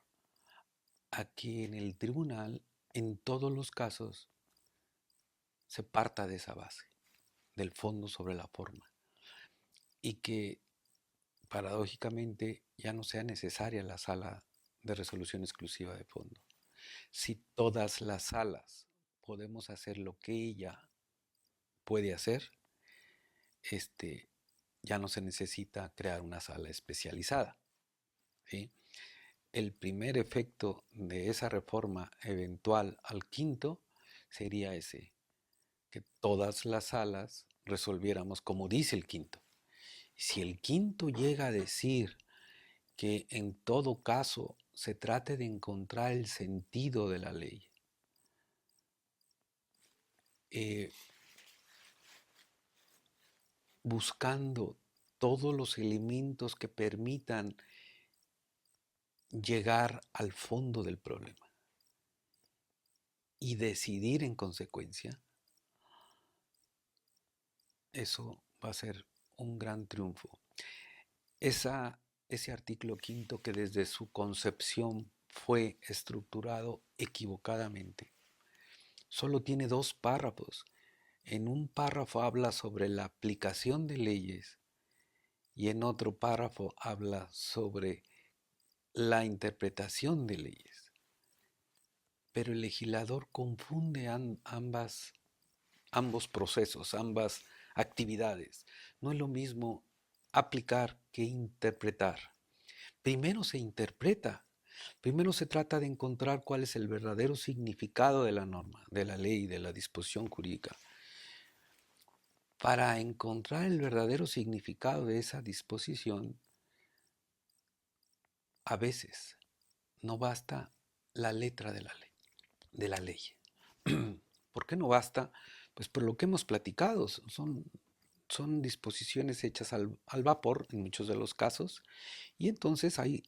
a que en el tribunal, en todos los casos, se parta de esa base, del fondo sobre la forma, y que paradójicamente ya no sea necesaria la sala de resolución exclusiva de fondo. Si todas las salas podemos hacer lo que ella puede hacer, ya no se necesita crear una sala especializada, ¿sí? El primer efecto de esa reforma eventual al quinto sería ese, que todas las salas resolviéramos como dice el quinto. Si el quinto llega a decir que en todo caso se trate de encontrar el sentido de la ley, buscando todos los elementos que permitan llegar al fondo del problema y decidir en consecuencia, eso va a ser un gran triunfo. Ese artículo quinto que desde su concepción fue estructurado equivocadamente, solo tiene 2 párrafos. En un párrafo habla sobre la aplicación de leyes y en otro párrafo habla sobre la interpretación de leyes. Pero el legislador confunde ambos procesos, ambas actividades. No es lo mismo aplicar que interpretar. Primero se interpreta, primero se trata de encontrar cuál es el verdadero significado de la norma, de la ley, de la disposición jurídica. Para encontrar el verdadero significado de esa disposición, a veces no basta la letra de la ley. ¿Por qué no basta? Pues por lo que hemos platicado, son disposiciones hechas al vapor en muchos de los casos, y entonces hay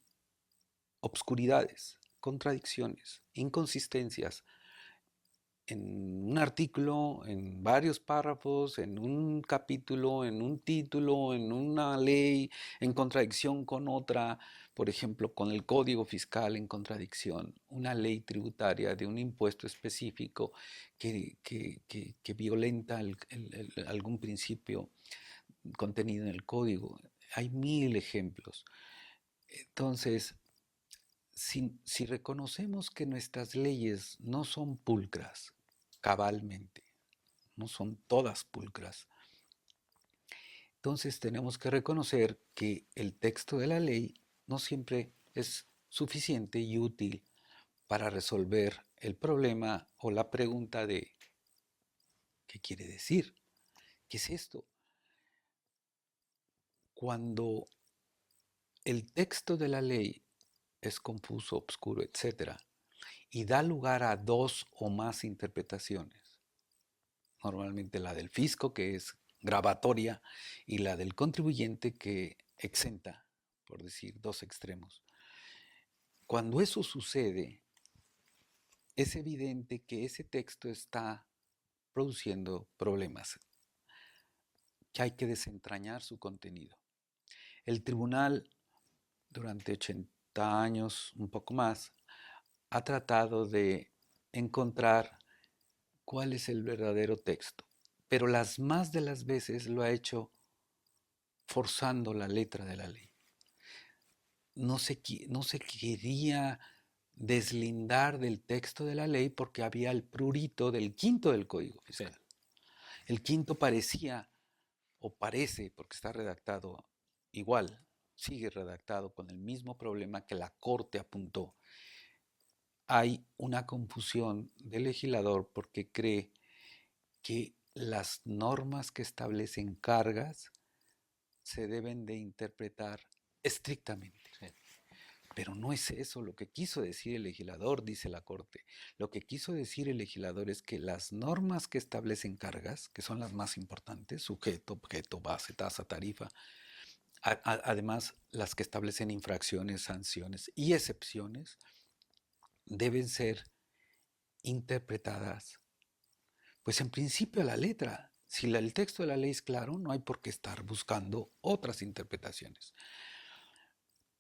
obscuridades, contradicciones, inconsistencias en un artículo, en varios párrafos, en un capítulo, en un título, en una ley, en contradicción con otra, por ejemplo, con el Código Fiscal en contradicción, una ley tributaria de un impuesto específico que violenta algún principio contenido en el código. Hay mil ejemplos. Entonces, si reconocemos que nuestras leyes no son pulcras, cabalmente, no son todas pulcras, entonces tenemos que reconocer que el texto de la ley no siempre es suficiente y útil para resolver el problema o la pregunta de ¿qué quiere decir? ¿Qué es esto? Cuando el texto de la ley es confuso, oscuro, etc., y da lugar a dos o más interpretaciones, normalmente la del fisco, que es gravatoria, y la del contribuyente, que exenta, por decir, dos extremos. Cuando eso sucede, es evidente que ese texto está produciendo problemas, que hay que desentrañar su contenido. El tribunal, durante 80 años, un poco más, ha tratado de encontrar cuál es el verdadero texto, pero las más de las veces lo ha hecho forzando la letra de la ley. No se quería deslindar del texto de la ley porque había el prurito del quinto del Código Fiscal. Sí. El quinto parecía, o parece, porque está redactado igual, sigue redactado con el mismo problema que la Corte apuntó. Hay una confusión del legislador porque cree que las normas que establecen cargas se deben de interpretar estrictamente. Sí. Pero no es eso lo que quiso decir el legislador, dice la Corte. Lo que quiso decir el legislador es que las normas que establecen cargas, que son las más importantes, sujeto, objeto, base, tasa, tarifa, además las que establecen infracciones, sanciones y excepciones, deben ser interpretadas, pues en principio a la letra. Si el texto de la ley es claro, no hay por qué estar buscando otras interpretaciones.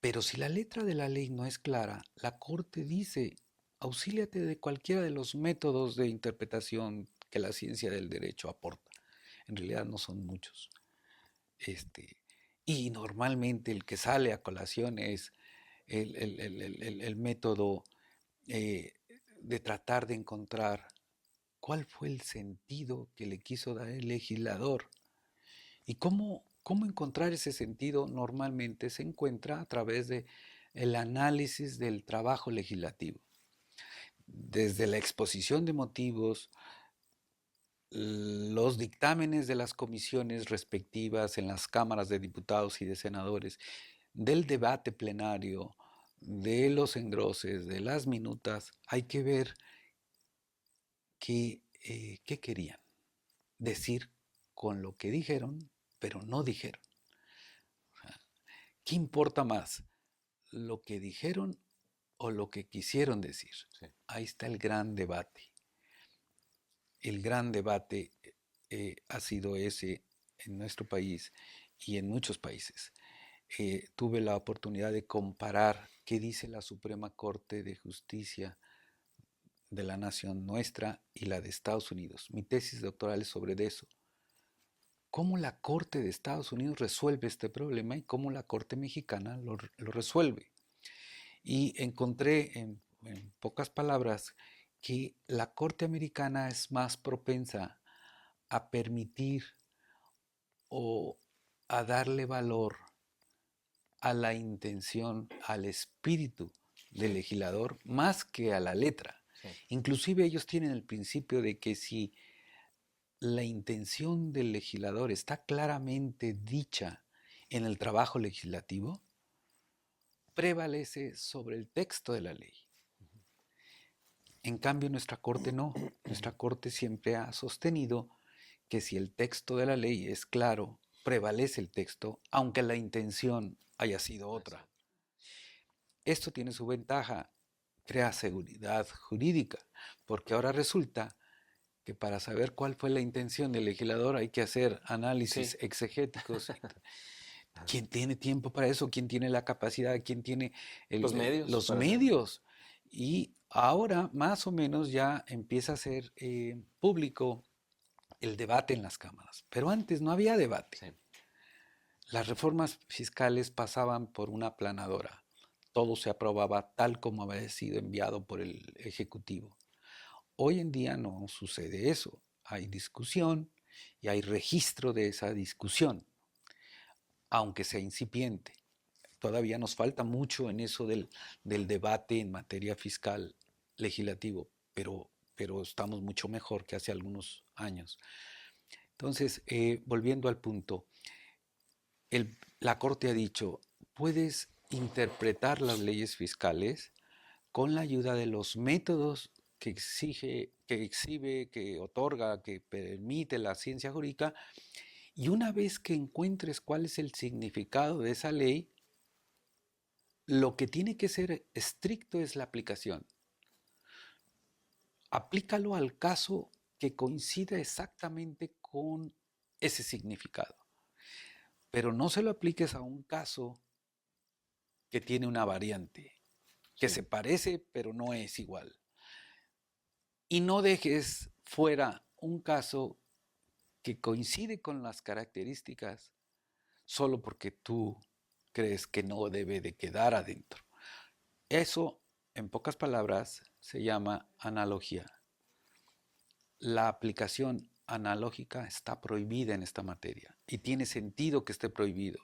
Pero si la letra de la ley no es clara, la Corte dice, auxíliate de cualquiera de los métodos de interpretación que la ciencia del derecho aporta. En realidad no son muchos. Y normalmente el que sale a colación es el método de tratar de encontrar cuál fue el sentido que le quiso dar el legislador. ¿Y cómo encontrar ese sentido? Normalmente se encuentra a través de el análisis del trabajo legislativo. Desde la exposición de motivos, los dictámenes de las comisiones respectivas en las cámaras de diputados y de senadores, del debate plenario, de los engroses, de las minutas, hay que ver qué querían decir con lo que dijeron, pero no dijeron. ¿Qué importa más? ¿Lo que dijeron o lo que quisieron decir? Sí. Ahí está el gran debate. El gran debate ha sido ese en nuestro país y en muchos países. Tuve la oportunidad de comparar qué dice la Suprema Corte de Justicia de la Nación nuestra y la de Estados Unidos. Mi tesis doctoral es sobre eso. Cómo la Corte de Estados Unidos resuelve este problema y cómo la Corte mexicana lo resuelve. Y encontré en pocas palabras que la Corte americana es más propensa a permitir o a darle valor a la intención, al espíritu del legislador, más que a la letra. Sí. Inclusive ellos tienen el principio de que si la intención del legislador está claramente dicha en el trabajo legislativo, prevalece sobre el texto de la ley. En cambio, nuestra Corte no. Nuestra Corte siempre ha sostenido que si el texto de la ley es claro, prevalece el texto, aunque la intención haya sido otra. Esto tiene su ventaja, crea seguridad jurídica, porque ahora resulta que para saber cuál fue la intención del legislador hay que hacer análisis Sí. exegéticos. ¿Quién tiene tiempo para eso? ¿Quién tiene la capacidad? ¿Quién tiene Los medios los para hacerlo. medios? Y ahora más o menos ya empieza a ser público el debate en las cámaras. Pero antes no había debate. Sí. Las reformas fiscales pasaban por una aplanadora. Todo se aprobaba tal como había sido enviado por el Ejecutivo. Hoy en día no sucede eso. Hay discusión y hay registro de esa discusión, aunque sea incipiente. Todavía nos falta mucho en eso del debate en materia fiscal legislativo, pero estamos mucho mejor que hace algunos años. Entonces, volviendo al punto, la Corte ha dicho, puedes interpretar las leyes fiscales con la ayuda de los métodos que exige, que exhibe, que otorga, que permite la ciencia jurídica, y una vez que encuentres cuál es el significado de esa ley, lo que tiene que ser estricto es la aplicación. Aplícalo al caso que coincida exactamente con ese significado, pero no se lo apliques a un caso que tiene una variante, que Sí. se parece pero no es igual. Y no dejes fuera un caso que coincide con las características solo porque tú crees que no debe de quedar adentro. Eso, en pocas palabras, se llama analogía. La aplicación analógica está prohibida en esta materia y tiene sentido que esté prohibido,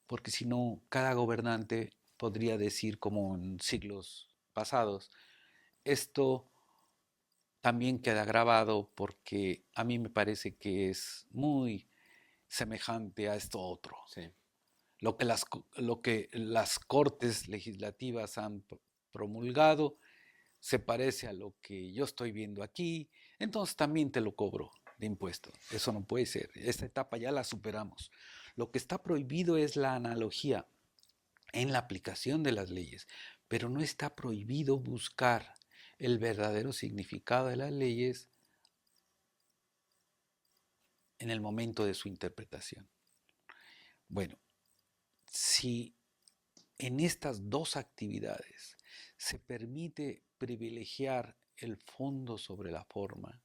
porque si no, cada gobernante podría decir, como en siglos pasados, esto también queda grabado porque a mí me parece que es muy semejante a esto otro. Sí. Lo que las cortes legislativas han promulgado se parece a lo que yo estoy viendo aquí, entonces también te lo cobro de impuesto. Eso no puede ser. Esta etapa ya la superamos. Lo que está prohibido es la analogía en la aplicación de las leyes, pero no está prohibido buscar el verdadero significado de las leyes en el momento de su interpretación. Bueno, si en estas dos actividades se permite privilegiar el fondo sobre la forma,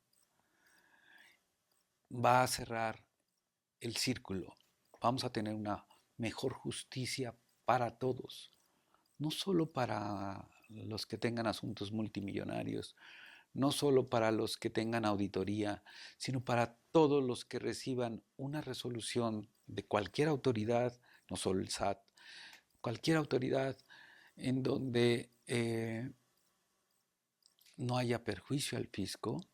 va a cerrar el círculo. Vamos a tener una mejor justicia para todos, no solo para los que tengan asuntos multimillonarios, no solo para los que tengan auditoría, sino para todos los que reciban una resolución de cualquier autoridad, no solo el SAT, cualquier autoridad en donde no haya perjuicio al fisco,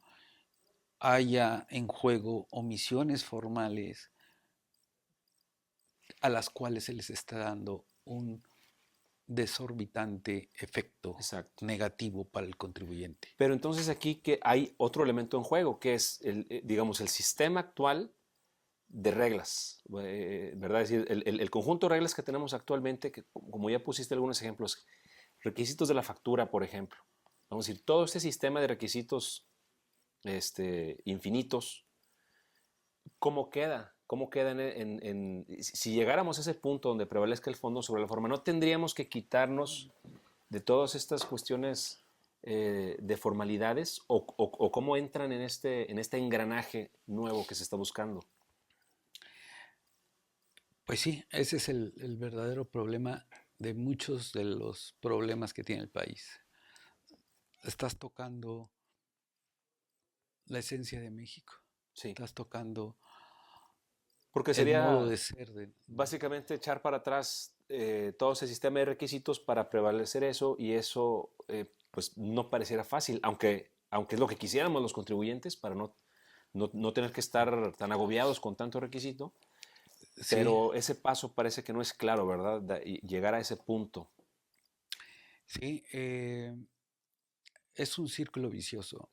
haya en juego omisiones formales a las cuales se les está dando un desorbitante efecto Exacto. negativo para el contribuyente. Pero entonces aquí que hay otro elemento en juego, que es, digamos, el sistema actual de reglas, ¿verdad? Es decir, el conjunto de reglas que tenemos actualmente, que como ya pusiste algunos ejemplos, requisitos de la factura, por ejemplo. Vamos a decir, todo este sistema de requisitos infinitos, ¿cómo queda? ¿Cómo queda si llegáramos a ese punto donde prevalezca el fondo sobre la forma? ¿No tendríamos que quitarnos de todas estas cuestiones de formalidades o cómo entran en este engranaje nuevo que se está buscando? Pues sí, ese es el verdadero problema de muchos de los problemas que tiene el país. Estás tocando la esencia de México, Sí, estás tocando porque el modo sería de ser de básicamente echar para atrás todo ese sistema de requisitos para prevalecer eso y eso pues no pareciera fácil, aunque es lo que quisiéramos los contribuyentes para no tener que estar tan agobiados con tanto requisito, sí, pero ese paso parece que no es claro, ¿verdad? Y llegar a ese punto. sí, es un círculo vicioso.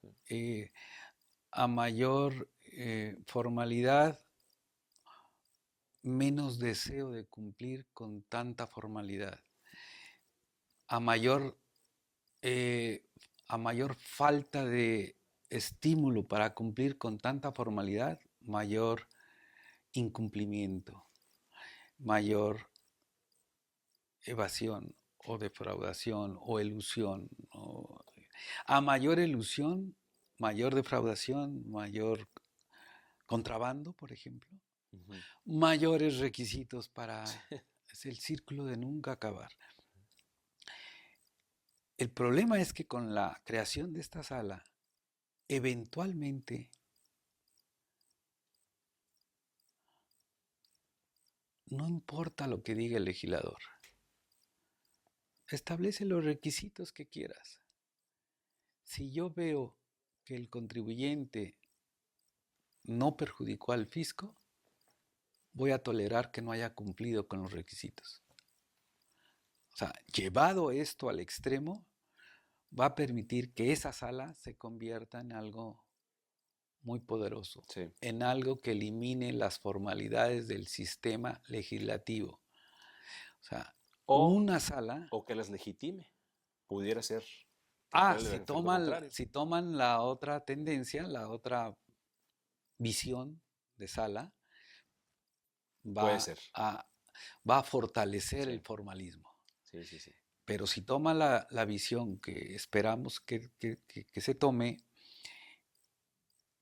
A mayor formalidad, menos deseo de cumplir con tanta formalidad. A mayor, eh, a mayor falta de estímulo para cumplir con tanta formalidad, mayor incumplimiento, mayor evasión o defraudación o elusión. A mayor elusión, mayor defraudación, mayor contrabando, por ejemplo, mayores requisitos para... Es el círculo de nunca acabar. El problema es que con la creación de esta sala, eventualmente no importa lo que diga el legislador. Establece los requisitos que quieras. Si yo veo que el contribuyente no perjudicó al fisco, voy a tolerar que no haya cumplido con los requisitos. O sea, llevado esto al extremo, va a permitir que esa sala se convierta en algo muy poderoso, Sí. en algo que elimine las formalidades del sistema legislativo. O sea, una sala... O que las legitime. Pudiera ser. Si toman la otra tendencia, la otra visión de sala, Puede ser. va a fortalecer el formalismo. Sí, sí, sí. Pero si toma la visión que esperamos que se tome,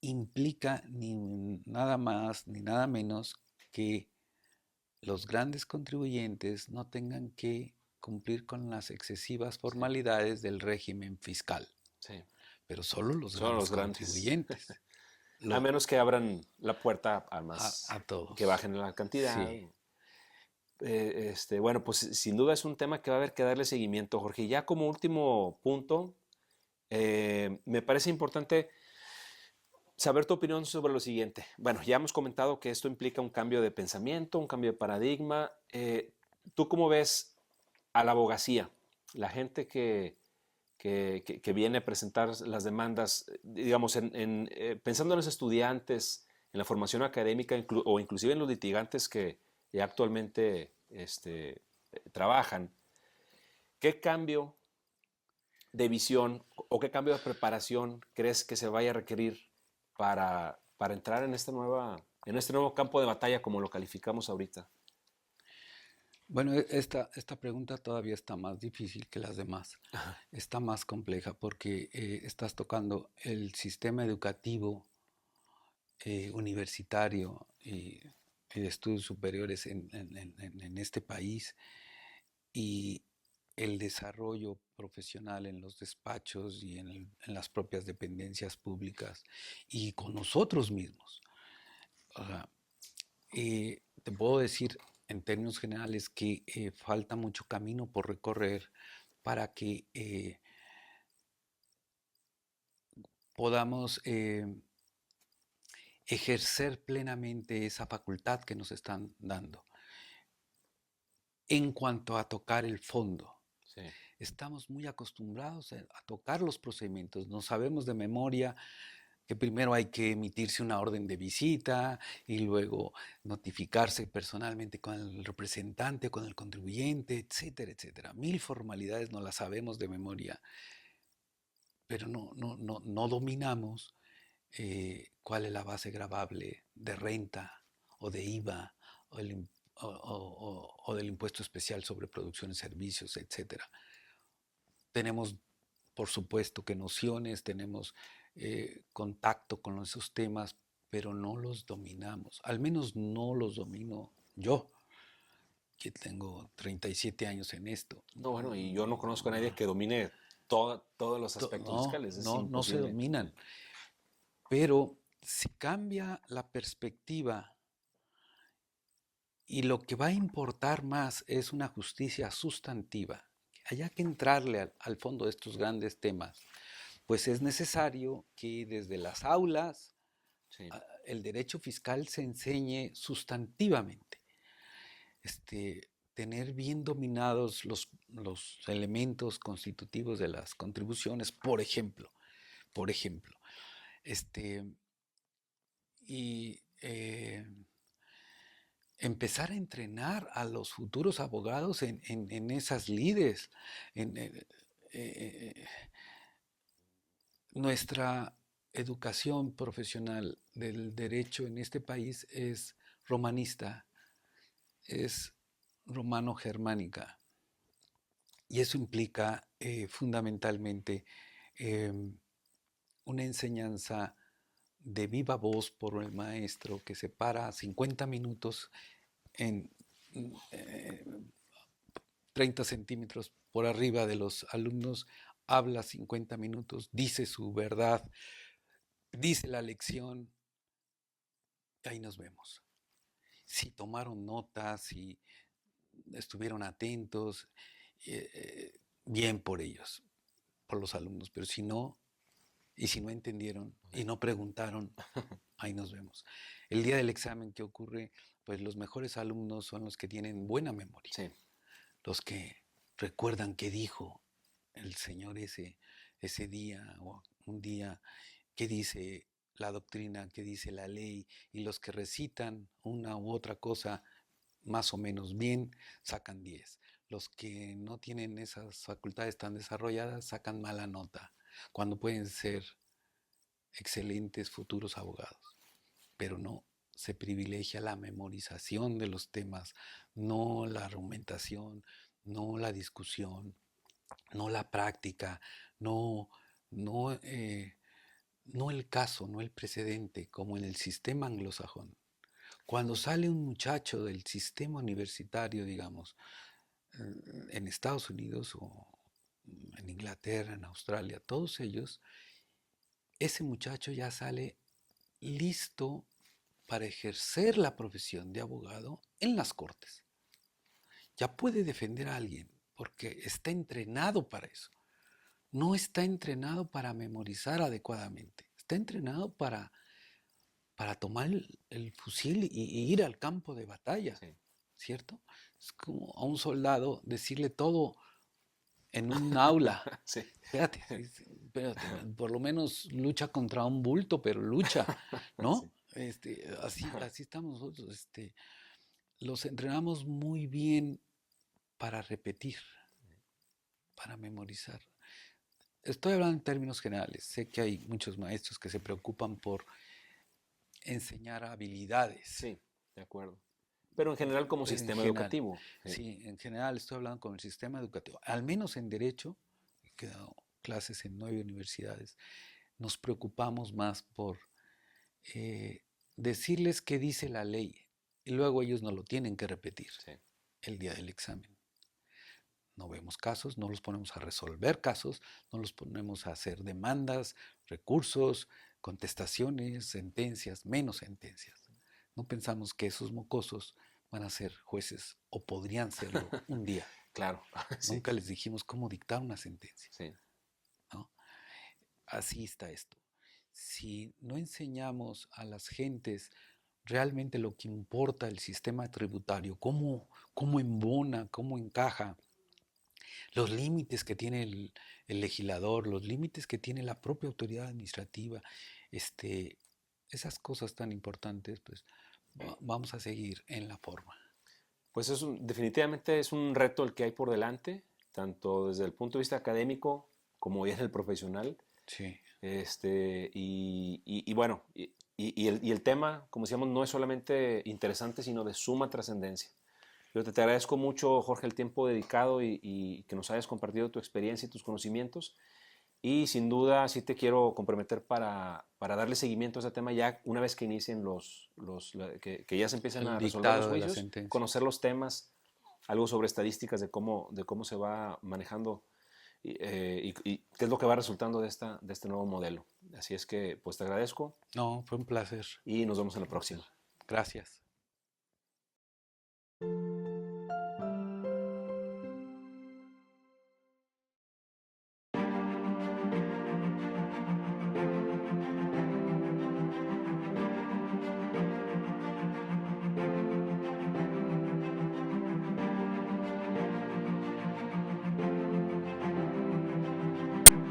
implica ni nada más ni nada menos que los grandes contribuyentes no tengan que cumplir con las excesivas formalidades del régimen fiscal. Sí. Pero solo los grandes contribuyentes. A menos que abran la puerta a más, a todos. Que bajen la cantidad. Sí. Bueno, pues sin duda es un tema que va a haber que darle seguimiento, Jorge. Ya como último punto, me parece importante saber tu opinión sobre lo siguiente. Bueno, ya hemos comentado que esto implica un cambio de pensamiento, un cambio de paradigma. ¿Tú cómo ves a la abogacía? La gente que viene a presentar las demandas, digamos, pensando en los estudiantes, en la formación académica o inclusive en los litigantes que ya actualmente trabajan, ¿qué cambio de visión o qué cambio de preparación crees que se vaya a requerir para entrar en este nuevo campo de batalla, como lo calificamos ahorita? Bueno, esta pregunta todavía está más difícil que las demás. Está más compleja porque estás tocando el sistema educativo universitario y de estudios superiores en este país y el desarrollo profesional en los despachos y en las propias dependencias públicas y con nosotros mismos. Te puedo decir en términos generales que falta mucho camino por recorrer para que podamos ejercer plenamente esa facultad que nos están dando. En cuanto a tocar el fondo, sí, estamos muy acostumbrados a tocar los procedimientos, no sabemos de memoria que primero hay que emitirse una orden de visita y luego notificarse personalmente con el representante, con el contribuyente, etcétera, etcétera. Mil formalidades no las sabemos de memoria, pero no dominamos cuál es la base gravable de renta o de IVA o del impuesto especial sobre producción y servicios, etcétera. Tenemos, por supuesto, que nociones, tenemos contacto con esos temas, pero no los dominamos. Al menos no los domino yo, que tengo 37 años en esto. No, bueno, y yo no conozco a nadie que domine todos los aspectos fiscales. No se dominan. Pero si cambia la perspectiva y lo que va a importar más es una justicia sustantiva, haya que entrarle al fondo de estos grandes temas, pues es necesario que desde las aulas sí, el derecho fiscal se enseñe sustantivamente. Tener bien dominados los elementos constitutivos de las contribuciones, por ejemplo, y empezar a entrenar a los futuros abogados en esas lides. Nuestra educación profesional del derecho en este país es romanista, es romano-germánica. Y eso implica fundamentalmente una enseñanza de viva voz por el maestro que se para 50 minutos en 30 centímetros por arriba de los alumnos, habla 50 minutos, dice su verdad, dice la lección, y ahí nos vemos. Si tomaron notas, si estuvieron atentos, bien por ellos, por los alumnos, pero si no, y si no entendieron y no preguntaron, ahí nos vemos. El día del examen, ¿qué ocurre? Pues los mejores alumnos son los que tienen buena memoria, Sí. los que recuerdan qué dijo el Señor ese día o un día, qué dice la doctrina, qué dice la ley, y los que recitan una u otra cosa más o menos bien, sacan 10. Los que no tienen esas facultades tan desarrolladas sacan mala nota, cuando pueden ser excelentes futuros abogados. Pero no, se privilegia la memorización de los temas, no la argumentación, no la discusión, no la práctica, no, no, no el caso, no el precedente, como en el sistema anglosajón. Cuando sale un muchacho del sistema universitario, digamos, en Estados Unidos o en Inglaterra, en Australia, todos ellos, ese muchacho ya sale listo para ejercer la profesión de abogado en las cortes. Ya puede defender a alguien porque está entrenado para eso. No está entrenado para memorizar adecuadamente. Está entrenado para tomar el fusil y ir al campo de batalla, Sí. ¿cierto? Es como a un soldado decirle todo en un aula. Sí. Espérate, por lo menos lucha contra un bulto, pero lucha, ¿no? Sí. Así estamos nosotros. Los entrenamos muy bien para repetir, para memorizar. Estoy hablando en términos generales. Sé que hay muchos maestros que se preocupan por enseñar habilidades. Sí, de acuerdo. Pero en general como Pero sistema educativo. sí, en general estoy hablando con el sistema educativo. Al menos en Derecho, he dado clases en 9 universidades, nos preocupamos más por decirles qué dice la ley y luego ellos no lo tienen que repetir Sí. el día del examen. No vemos casos, no los ponemos a resolver casos, no los ponemos a hacer demandas, recursos, contestaciones, sentencias, menos sentencias. No pensamos que esos mocosos van a ser jueces o podrían serlo un día. Claro. Sí. Nunca les dijimos cómo dictar una sentencia. Sí. ¿No? Así está esto. Si no enseñamos a las gentes realmente lo que importa el sistema tributario, cómo embona, cómo encaja, los límites que tiene el legislador, los límites que tiene la propia autoridad administrativa, esas cosas tan importantes, pues vamos a seguir en la forma. Pues definitivamente es un reto el que hay por delante, tanto desde el punto de vista académico como ya en el profesional. Sí. Y bueno, y el tema, como decíamos, no es solamente interesante, sino de suma trascendencia. Yo te agradezco mucho, Jorge, el tiempo dedicado y que nos hayas compartido tu experiencia y tus conocimientos. Y sin duda sí te quiero comprometer para darle seguimiento a este tema ya una vez que inicien que ya se empiecen a resolver los juicios, conocer los temas, algo sobre estadísticas de cómo se va manejando y qué es lo que va resultando de este nuevo modelo. Así es que pues te agradezco. No, fue un placer. Y nos vemos en la próxima. Gracias.